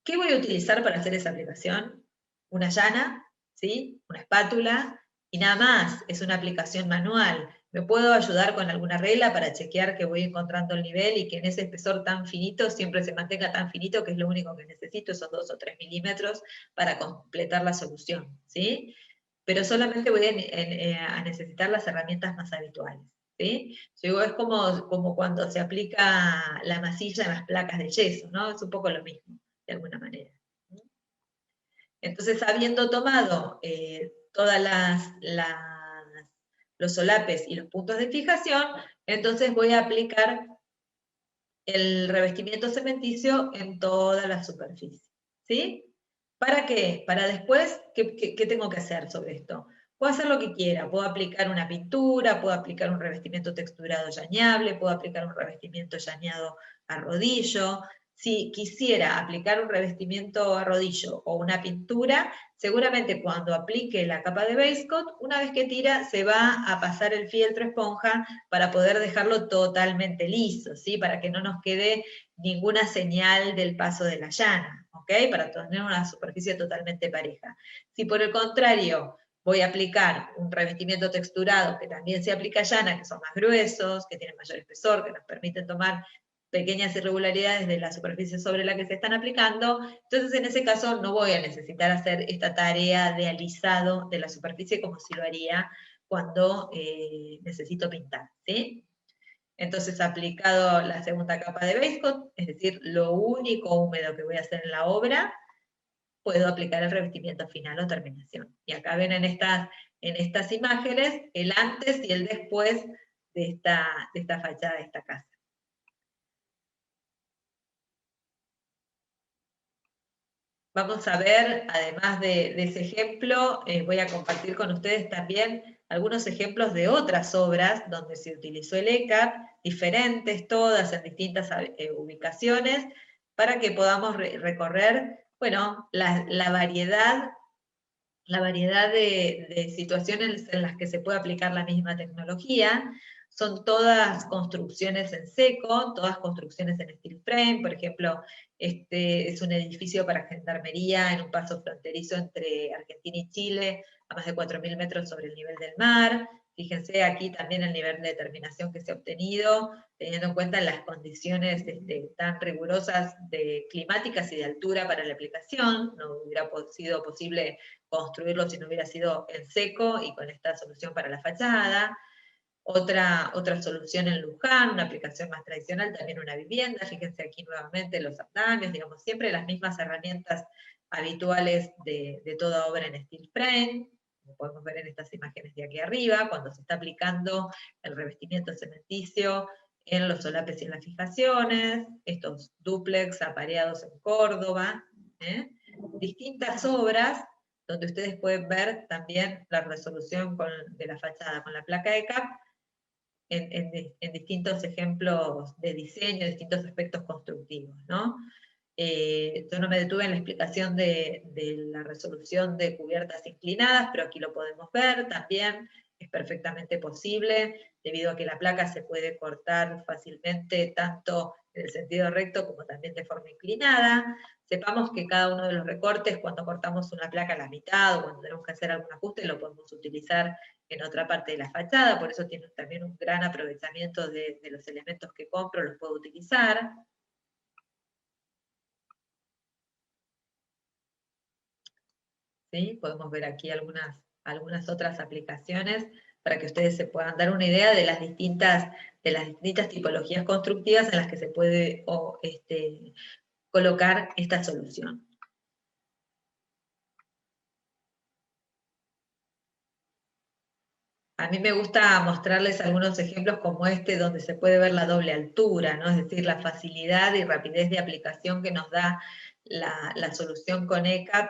¿Qué voy a utilizar para hacer esa aplicación? Una llana, ¿sí? Una espátula, y nada más, es una aplicación manual. Me puedo ayudar con alguna regla para chequear que voy encontrando el nivel y que en ese espesor tan finito siempre se mantenga tan finito, que es lo único que necesito, esos 2 o 3 milímetros para completar la solución, ¿sí? Pero solamente voy a necesitar las herramientas más habituales, ¿sí? Yo digo, es como cuando se aplica la masilla en las placas de yeso, ¿no? Es un poco lo mismo, de alguna manera. Entonces, habiendo tomado todos los solapes y los puntos de fijación, entonces voy a aplicar el revestimiento cementicio en toda la superficie, ¿sí? ¿Para qué? Para después, ¿qué tengo que hacer sobre esto? Puedo hacer lo que quiera, puedo aplicar una pintura, puedo aplicar un revestimiento texturado llaneable, puedo aplicar un revestimiento llaneado a rodillo. Si quisiera aplicar un revestimiento a rodillo o una pintura, seguramente cuando aplique la capa de base coat, una vez que tira, se va a pasar el fieltro esponja para poder dejarlo totalmente liso, ¿sí? Para que no nos quede ninguna señal del paso de la llana, ¿ok? Para tener una superficie totalmente pareja. Si por el contrario voy a aplicar un revestimiento texturado que también se aplica a llana, que son más gruesos, que tienen mayor espesor, que nos permiten tomar pequeñas irregularidades de la superficie sobre la que se están aplicando, entonces en ese caso no voy a necesitar hacer esta tarea de alisado de la superficie como si lo haría cuando necesito pintar, ¿sí? Entonces, aplicado la segunda capa de base coat, es decir, lo único húmedo que voy a hacer en la obra, puedo aplicar el revestimiento final o terminación. Y acá ven en estas imágenes el antes y el después de esta fachada de esta casa. Vamos a ver, además de ese ejemplo, voy a compartir con ustedes también algunos ejemplos de otras obras donde se utilizó el ECAP, diferentes todas en distintas ubicaciones, para que podamos recorrer, bueno, la variedad de situaciones en las que se puede aplicar la misma tecnología. Son todas construcciones en seco, todas construcciones en steel frame. Por ejemplo, este es un edificio para gendarmería en un paso fronterizo entre Argentina y Chile, a más de 4.000 metros sobre el nivel del mar. Fíjense aquí también el nivel de determinación que se ha obtenido, teniendo en cuenta las condiciones tan rigurosas climáticas y de altura para la aplicación. No hubiera sido posible construirlo si no hubiera sido en seco y con esta solución para la fachada. Otra solución en Luján, una aplicación más tradicional, también una vivienda. Fíjense aquí nuevamente los andamios, digamos, siempre las mismas herramientas habituales de toda obra en steel frame, como podemos ver en estas imágenes de aquí arriba, cuando se está aplicando el revestimiento cementicio en los solapes y en las fijaciones, estos dúplex apareados en Córdoba, distintas obras donde ustedes pueden ver también la resolución de la fachada con la placa de CAP en distintos ejemplos de diseño, distintos aspectos constructivos, ¿no? Yo no me detuve en la explicación de la resolución de cubiertas inclinadas, pero aquí lo podemos ver también, es perfectamente posible, debido a que la placa se puede cortar fácilmente tanto en el sentido recto como también de forma inclinada. Sepamos que cada uno de los recortes, cuando cortamos una placa a la mitad o cuando tenemos que hacer algún ajuste, lo podemos utilizar en otra parte de la fachada, por eso tiene también un gran aprovechamiento de los elementos que compro, los puedo utilizar. ¿Sí? Podemos ver aquí algunas otras aplicaciones para que ustedes se puedan dar una idea de las distintas tipologías constructivas en las que se puede colocar esta solución. A mí me gusta mostrarles algunos ejemplos como este, donde se puede ver la doble altura, ¿no? Es decir, la facilidad y rapidez de aplicación que nos da la solución con ECAP,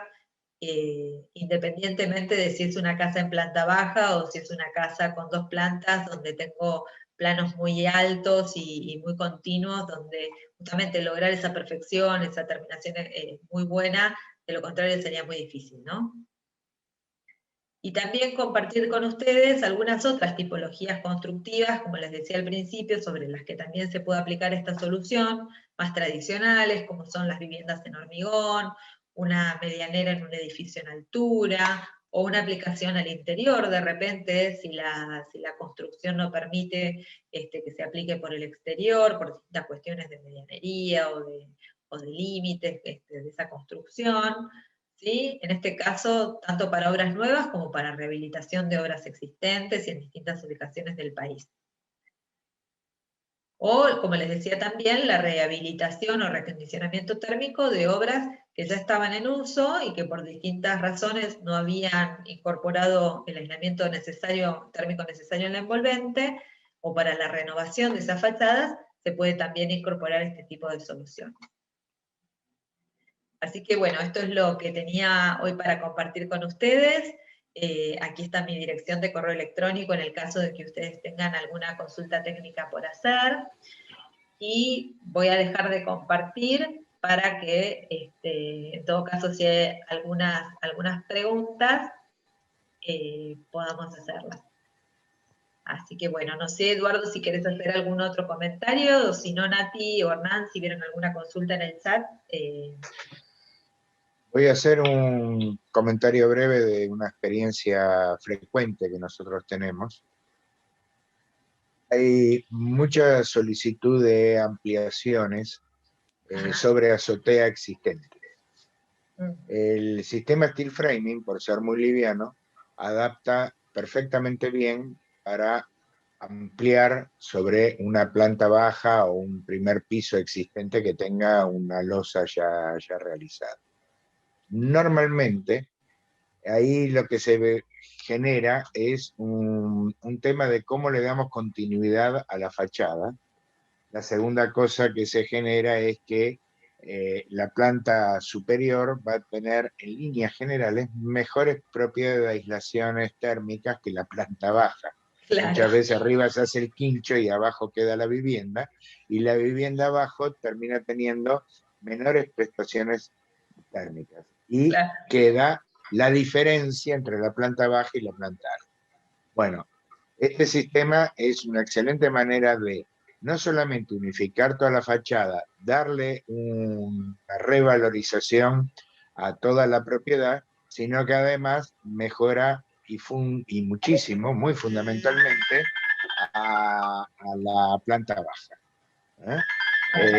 independientemente de si es una casa en planta baja o si es una casa con 2 plantas, donde tengo planos muy altos y muy continuos, donde justamente lograr esa perfección, esa terminación muy buena, de lo contrario sería muy difícil, ¿no? Y también compartir con ustedes algunas otras tipologías constructivas, como les decía al principio, sobre las que también se puede aplicar esta solución, más tradicionales, como son las viviendas en hormigón, una medianera en un edificio en altura, o una aplicación al interior, de repente, si la construcción no permite que se aplique por el exterior, por distintas cuestiones de medianería o de límites de esa construcción. ¿Sí? En este caso, tanto para obras nuevas como para rehabilitación de obras existentes y en distintas ubicaciones del país. O, como les decía también, la rehabilitación o reacondicionamiento térmico de obras que ya estaban en uso y que por distintas razones no habían incorporado el aislamiento térmico necesario en la envolvente, o para la renovación de esas fachadas, se puede también incorporar este tipo de solución. Así que bueno, esto es lo que tenía hoy para compartir con ustedes. Aquí está mi dirección de correo electrónico en el caso de que ustedes tengan alguna consulta técnica por hacer. Y voy a dejar de compartir para que, en todo caso, si hay algunas preguntas, podamos hacerlas. Así que bueno, no sé, Eduardo, si querés hacer algún otro comentario, o si no, Nati o Hernán, si vieron alguna consulta en el chat. Voy a hacer un comentario breve de una experiencia frecuente que nosotros tenemos. Hay mucha solicitud de ampliaciones sobre azotea existente. El sistema steel framing, por ser muy liviano, adapta perfectamente bien para ampliar sobre una planta baja o un primer piso existente que tenga una losa ya realizada. Normalmente, ahí lo que se genera es un tema de cómo le damos continuidad a la fachada. La segunda cosa que se genera es que la planta superior va a tener en líneas generales mejores propiedades de aislaciones térmicas que la planta baja. Claro. Muchas veces arriba se hace el quincho y abajo queda la vivienda, y la vivienda abajo termina teniendo menores prestaciones térmicas. Y Claro. queda la diferencia entre la planta baja y la planta alta. Bueno, este sistema es una excelente manera de no solamente unificar toda la fachada, darle una revalorización a toda la propiedad, sino que además mejora y muchísimo, muy fundamentalmente, a la planta baja.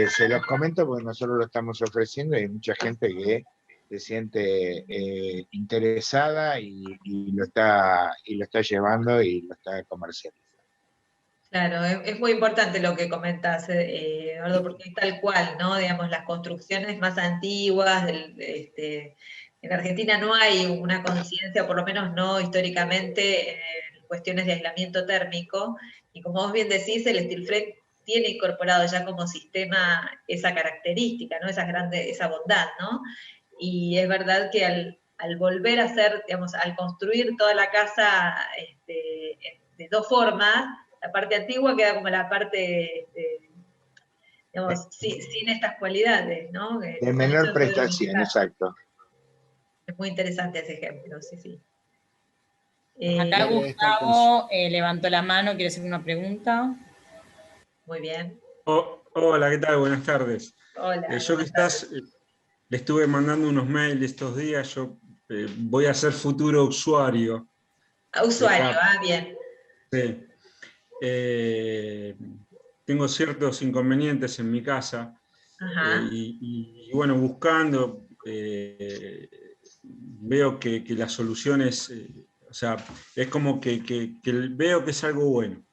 Se los comento porque nosotros lo estamos ofreciendo y hay mucha gente que se siente interesada y lo está llevando y lo está comercializando. Claro, es muy importante lo que comentás, Eduardo, porque es tal cual, ¿no? Digamos, las construcciones más antiguas, en Argentina no hay una conciencia, por lo menos no históricamente, en cuestiones de aislamiento térmico, y como vos bien decís, el steel frame tiene incorporado ya como sistema esa característica, ¿no? Esa bondad, ¿no? Y es verdad que al volver a hacer, digamos, al construir toda la casa de dos formas, la parte antigua queda como la parte, digamos, sin estas cualidades, ¿no? De menor prestación, exacto. Es muy interesante ese ejemplo, sí, sí. Acá Gustavo levantó la mano, quiere hacer una pregunta. Muy bien. Hola, ¿qué tal? Buenas tardes. Hola. Yo quizás le estuve mandando unos mails estos días, yo voy a ser futuro usuario. Usuario, bien. Sí. Tengo ciertos inconvenientes en mi casa. Y bueno, buscando, veo que la solución es, o sea, es como que veo que es algo bueno.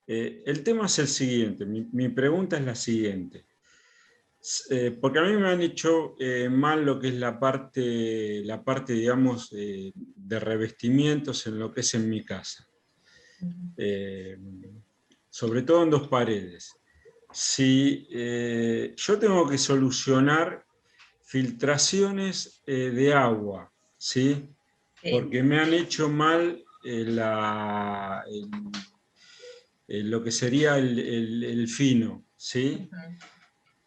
El tema es el siguiente, mi pregunta es la siguiente. Porque a mí me han dicho mal lo que es la parte digamos, de revestimientos en lo que es en mi casa. Sobre todo en dos paredes. Si yo tengo que solucionar filtraciones de agua, ¿sí? Porque me han hecho mal lo que sería el fino, ¿sí?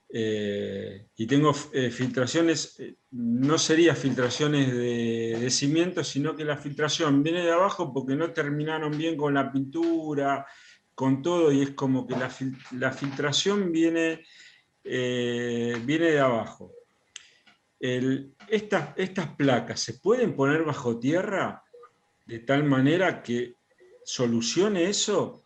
y tengo filtraciones, no sería filtraciones de cimiento, sino que la filtración viene de abajo porque no terminaron bien con la pintura, con todo, y es como que la filtración viene de abajo. Estas placas se pueden poner bajo tierra de tal manera que solucione eso.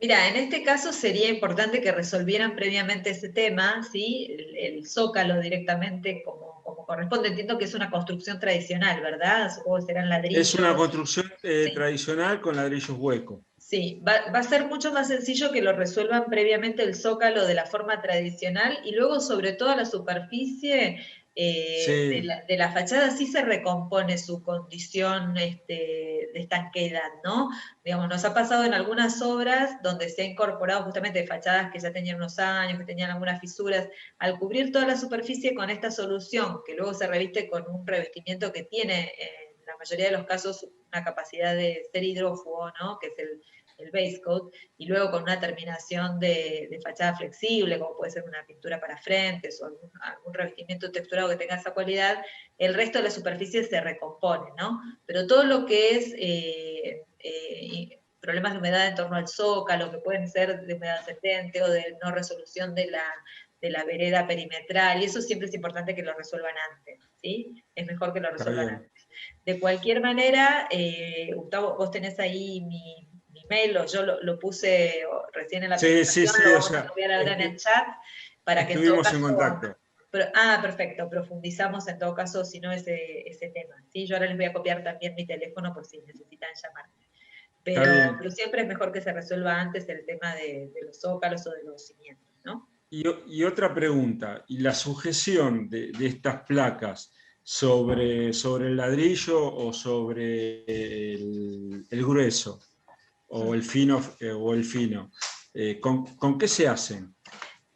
Mira, en este caso sería importante que resolvieran previamente ese tema, ¿sí? El zócalo directamente como corresponde. Entiendo que es una construcción tradicional, ¿verdad? Supongo que serán Es una ladrillos. construcción Sí. tradicional con ladrillos huecos. Sí, va a ser mucho más sencillo que lo resuelvan previamente el zócalo de la forma tradicional y luego sobre todo la superficie Sí, de la fachada sí se recompone su condición de estanqueidad, ¿no? Digamos, nos ha pasado en algunas obras donde se ha incorporado justamente fachadas que ya tenían unos años, que tenían algunas fisuras, al cubrir toda la superficie con esta solución, que luego se reviste con un revestimiento que tiene en la mayoría de los casos una capacidad de ser hidrófugo, ¿no? Que es el base coat, y luego con una terminación de fachada flexible, como puede ser una pintura para frentes o algún revestimiento texturado que tenga esa cualidad, el resto de la superficie se recompone, ¿no? Pero todo lo que es problemas de humedad en torno al zócalo, que pueden ser de humedad ascendente o de no resolución de la vereda perimetral, y eso siempre es importante que lo resuelvan antes, ¿sí? Es mejor que lo está resuelvan bien. antes. De cualquier manera, Gustavo, vos tenés ahí mi mail, o yo lo puse recién en la Sí, sí, presentación, sí, lo o vamos a sea, enviar ahora en el chat, para que en todo estuvimos en caso... contacto. perfecto, profundizamos en todo caso, si no, ese tema. ¿Sí? Yo ahora les voy a copiar también mi teléfono por si necesitan llamar. Está bien. Pero siempre es mejor que se resuelva antes el tema de los zócalos o de los cimientos, ¿no? Y otra pregunta, ¿y la sujeción de estas placas sobre el ladrillo o sobre el grueso o el fino? ¿Con qué se hacen?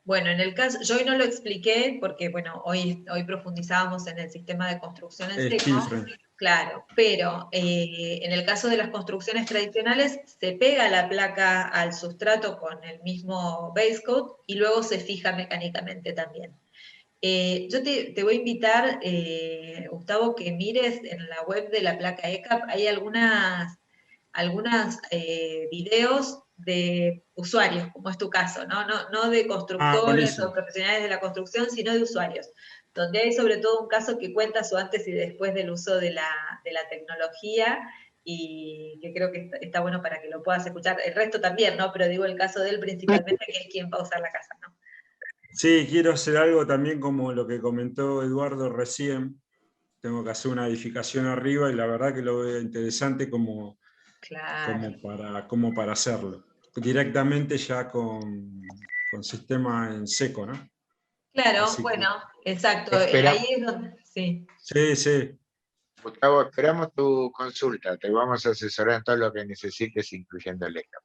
Bueno, en el caso, yo hoy no lo expliqué porque, bueno, hoy profundizábamos en el sistema de construcción en seco, Steel frame. claro, pero en el caso de las construcciones tradicionales se pega la placa al sustrato con el mismo base coat y luego se fija mecánicamente también. Yo te voy a invitar, Gustavo, que mires en la web de la placa ECAP, hay algunas videos de usuarios, como es tu caso, ¿no? No de Ah, constructores o buenísimo. profesionales de la construcción, sino de usuarios, donde hay sobre todo un caso que cuenta su antes y después del uso de la tecnología, y que creo que está bueno para que lo puedas escuchar. El resto también, ¿no? Pero digo el caso de él principalmente, que es quien va a usar la casa, ¿no? Sí, quiero hacer algo también como lo que comentó Eduardo recién. Tengo que hacer una edificación arriba y la verdad que lo veo interesante Claro. como para hacerlo. Directamente ya con sistema en seco, ¿no? Claro, Así que, bueno, exacto. Ahí Esperamos, es donde, sí. sí, sí, Gustavo, esperamos tu consulta. Te vamos a asesorar en todo lo que necesites, incluyendo el ECAP.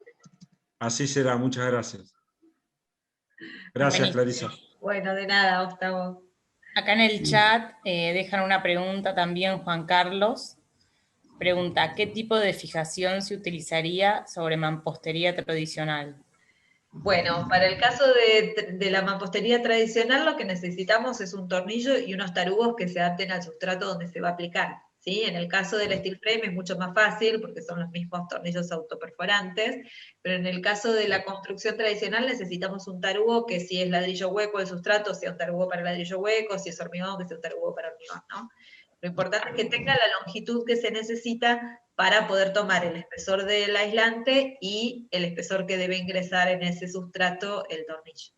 así será. Muchas gracias. Gracias, Buenísimo. Clarisa. Bueno, de nada, Gustavo. Acá en el chat dejan una pregunta también, Juan Carlos. Pregunta, ¿qué tipo de fijación se utilizaría sobre mampostería tradicional? Bueno, para el caso de la mampostería tradicional, lo que necesitamos es un tornillo y unos tarugos que se adapten al sustrato donde se va a aplicar. ¿Sí? En el caso del steel frame es mucho más fácil porque son los mismos tornillos autoperforantes, pero en el caso de la construcción tradicional necesitamos un tarugo que si es ladrillo hueco el sustrato sea un tarugo para ladrillo hueco, si es hormigón que sea un tarugo para hormigón, ¿no? Lo importante es que tenga la longitud que se necesita para poder tomar el espesor del aislante y el espesor que debe ingresar en ese sustrato el tornillo.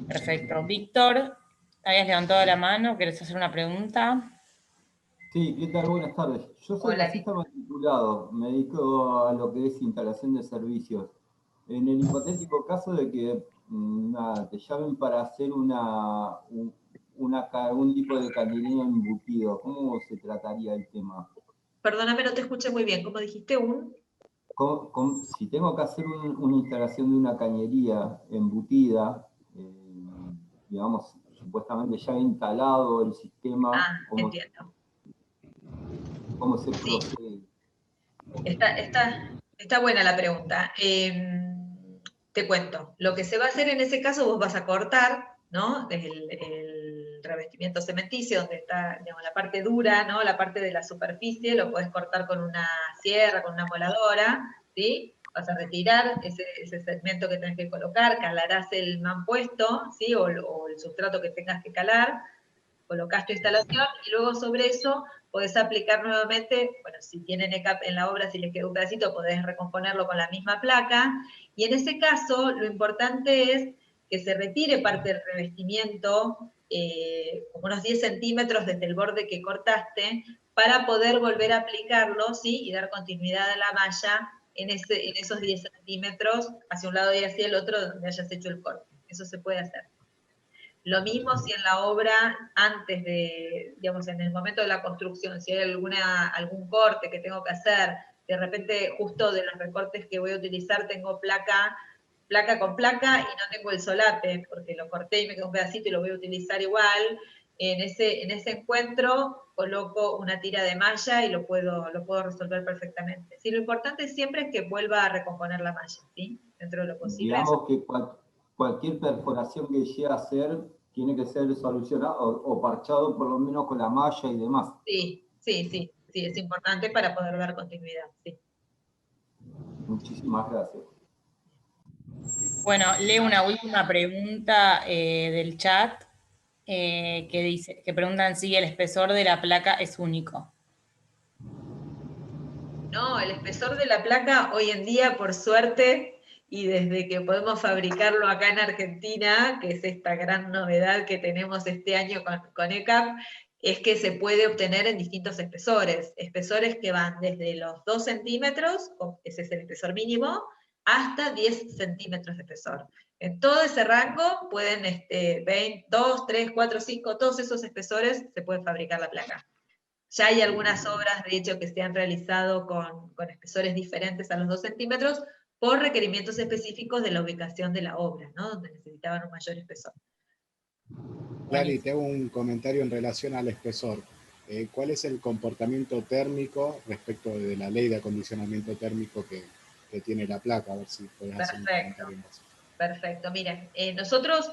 Perfecto. Víctor, habías levantado la mano, ¿querés hacer una pregunta? Sí, ¿qué tal? Buenas tardes. Yo soy Hola, gasista matriculado, me dedico a lo que es instalación de servicios. En el hipotético caso de que te llamen para hacer un tipo de cañería embutido, ¿cómo se trataría el tema? perdóname, no te escuché muy bien. ¿Cómo dijiste un? Si tengo que hacer una instalación de una cañería embutida, digamos, supuestamente ya instalado el sistema, Ah, entiendo. ¿cómo se Sí, procede? está buena la pregunta. te cuento. Lo que se va a hacer en ese caso, vos vas a cortar, ¿no? El revestimiento cementicio, donde está, digamos, la parte dura, ¿no? La parte de la superficie, lo podés cortar con una sierra, con una moladora, ¿sí? Vas a retirar ese segmento que tenés que colocar, calarás el mampuesto, ¿sí? O el sustrato que tengas que calar, colocás tu instalación y luego sobre eso podés aplicar nuevamente, bueno, si tienen ECAP en la obra, si les quedó un pedacito, podés recomponerlo con la misma placa, y en ese caso lo importante es que se retire parte del revestimiento, como unos 10 centímetros desde el borde que cortaste, para poder volver a aplicarlo, ¿sí? Y dar continuidad a la malla en esos 10 centímetros, hacia un lado y hacia el otro, donde hayas hecho el corte. Eso se puede hacer. Lo mismo si en la obra, antes de, digamos, en el momento de la construcción, si hay algún corte que tengo que hacer, de repente justo de los recortes que voy a utilizar tengo placa con placa y no tengo el solape, porque lo corté y me quedó un pedacito y lo voy a utilizar igual, en ese encuentro coloco una tira de malla y lo puedo resolver perfectamente. Sí, lo importante siempre es que vuelva a recomponer la malla, ¿sí? Dentro de lo posible. Digamos que cualquier perforación que llegue a hacer tiene que ser solucionado o parchado por lo menos con la malla y demás. Sí, es importante para poder dar continuidad, sí. Muchísimas gracias. Bueno, leo una última pregunta del chat que preguntan si el espesor de la placa es único. No, el espesor de la placa hoy en día, por suerte, y desde que podemos fabricarlo acá en Argentina, que es esta gran novedad que tenemos este año con ECAP, es que se puede obtener en distintos espesores que van desde los 2 centímetros, ese es el espesor mínimo, hasta 10 centímetros de espesor. En todo ese rango pueden, 2, 3, 4, 5, todos esos espesores se puede fabricar la placa. Ya hay algunas obras, de hecho, que se han realizado con espesores diferentes a los 2 centímetros por requerimientos específicos de la ubicación de la obra, ¿no? Donde necesitaban un mayor espesor. Clary, te hago un comentario en relación al espesor. ¿Cuál es el comportamiento térmico respecto de la ley de acondicionamiento térmico que tiene la placa? A ver si podés hacer un comentario en eso. Perfecto. Miren, nosotros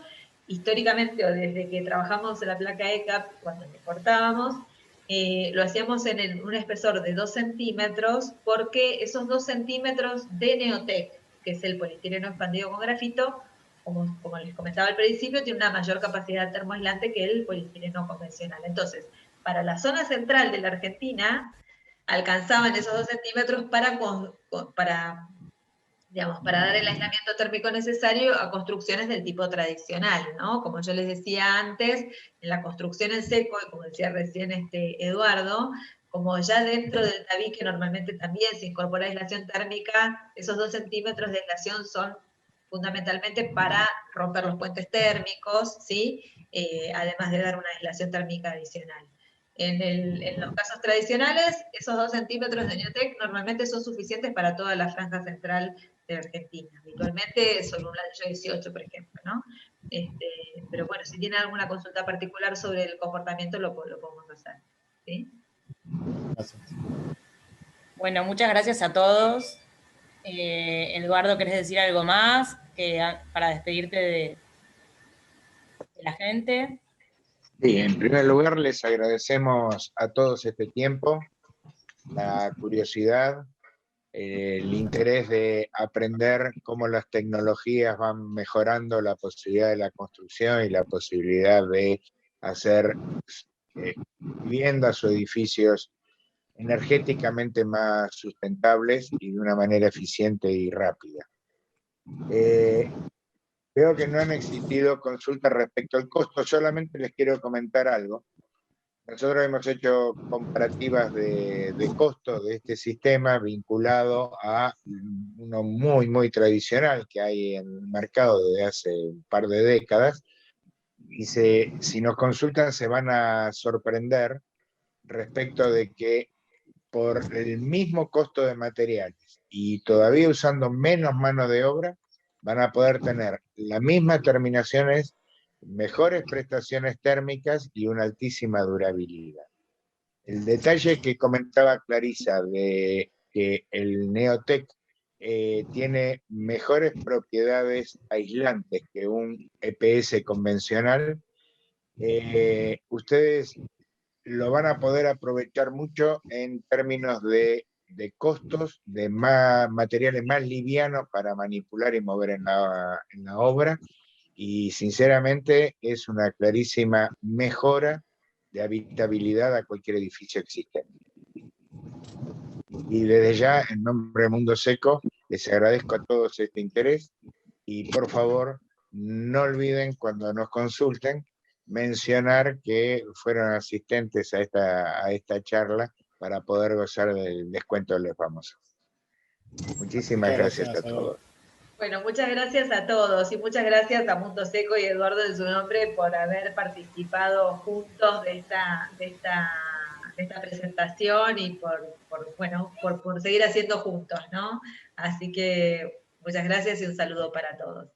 históricamente, o desde que trabajamos en la placa ECAP, cuando le cortábamos, lo hacíamos en un espesor de 2 centímetros, porque esos 2 centímetros de Neotec, que es el poliestireno expandido con grafito, como les comentaba al principio, tiene una mayor capacidad termoaislante que el poliestireno convencional. Entonces, para la zona central de la Argentina, alcanzaban esos 2 centímetros para dar el aislamiento térmico necesario a construcciones del tipo tradicional, ¿no? Como yo les decía antes, en la construcción en seco, y como decía recién Eduardo, como ya dentro del tabique normalmente también se incorpora aislación térmica, esos 2 centímetros de aislación son fundamentalmente para romper los puentes térmicos, ¿sí? Además de dar una aislación térmica adicional. En los casos tradicionales, esos 2 centímetros de Neotec normalmente son suficientes para toda la franja central de Argentina. Habitualmente sobre un ladrillo 18, por ejemplo, ¿no? Pero bueno, si tienen alguna consulta particular sobre el comportamiento, lo podemos hacer. ¿Sí? Gracias. Bueno, muchas gracias a todos. Eduardo, ¿querés decir algo más para despedirte de la gente? Sí, en primer lugar les agradecemos a todos este tiempo, la curiosidad, el interés de aprender cómo las tecnologías van mejorando la posibilidad de la construcción y la posibilidad de hacer viviendas o edificios energéticamente más sustentables y de una manera eficiente y rápida. Veo que no han existido consultas respecto al costo, solamente les quiero comentar algo. Nosotros hemos hecho comparativas de costo de este sistema vinculado a uno muy, muy tradicional que hay en el mercado desde hace un par de décadas. Y si nos consultan se van a sorprender respecto de que por el mismo costo de materiales y todavía usando menos mano de obra, van a poder tener las mismas terminaciones, mejores prestaciones térmicas y una altísima durabilidad. El detalle que comentaba Clarisa de que el Neotec tiene mejores propiedades aislantes que un EPS convencional, ustedes lo van a poder aprovechar mucho en términos de costos, de materiales más livianos para manipular y mover en la obra, y sinceramente es una clarísima mejora de habitabilidad a cualquier edificio existente. Y desde ya, en nombre de Mundo Seco, les agradezco a todos este interés y por favor no olviden cuando nos consulten mencionar que fueron asistentes a esta charla para poder gozar del descuento de los famosos. Muchísimas gracias a todos. Bueno, muchas gracias a todos y muchas gracias a Mundo Seco y Eduardo en su nombre por haber participado juntos de esta presentación y por seguir haciendo juntos, ¿no? Así que muchas gracias y un saludo para todos.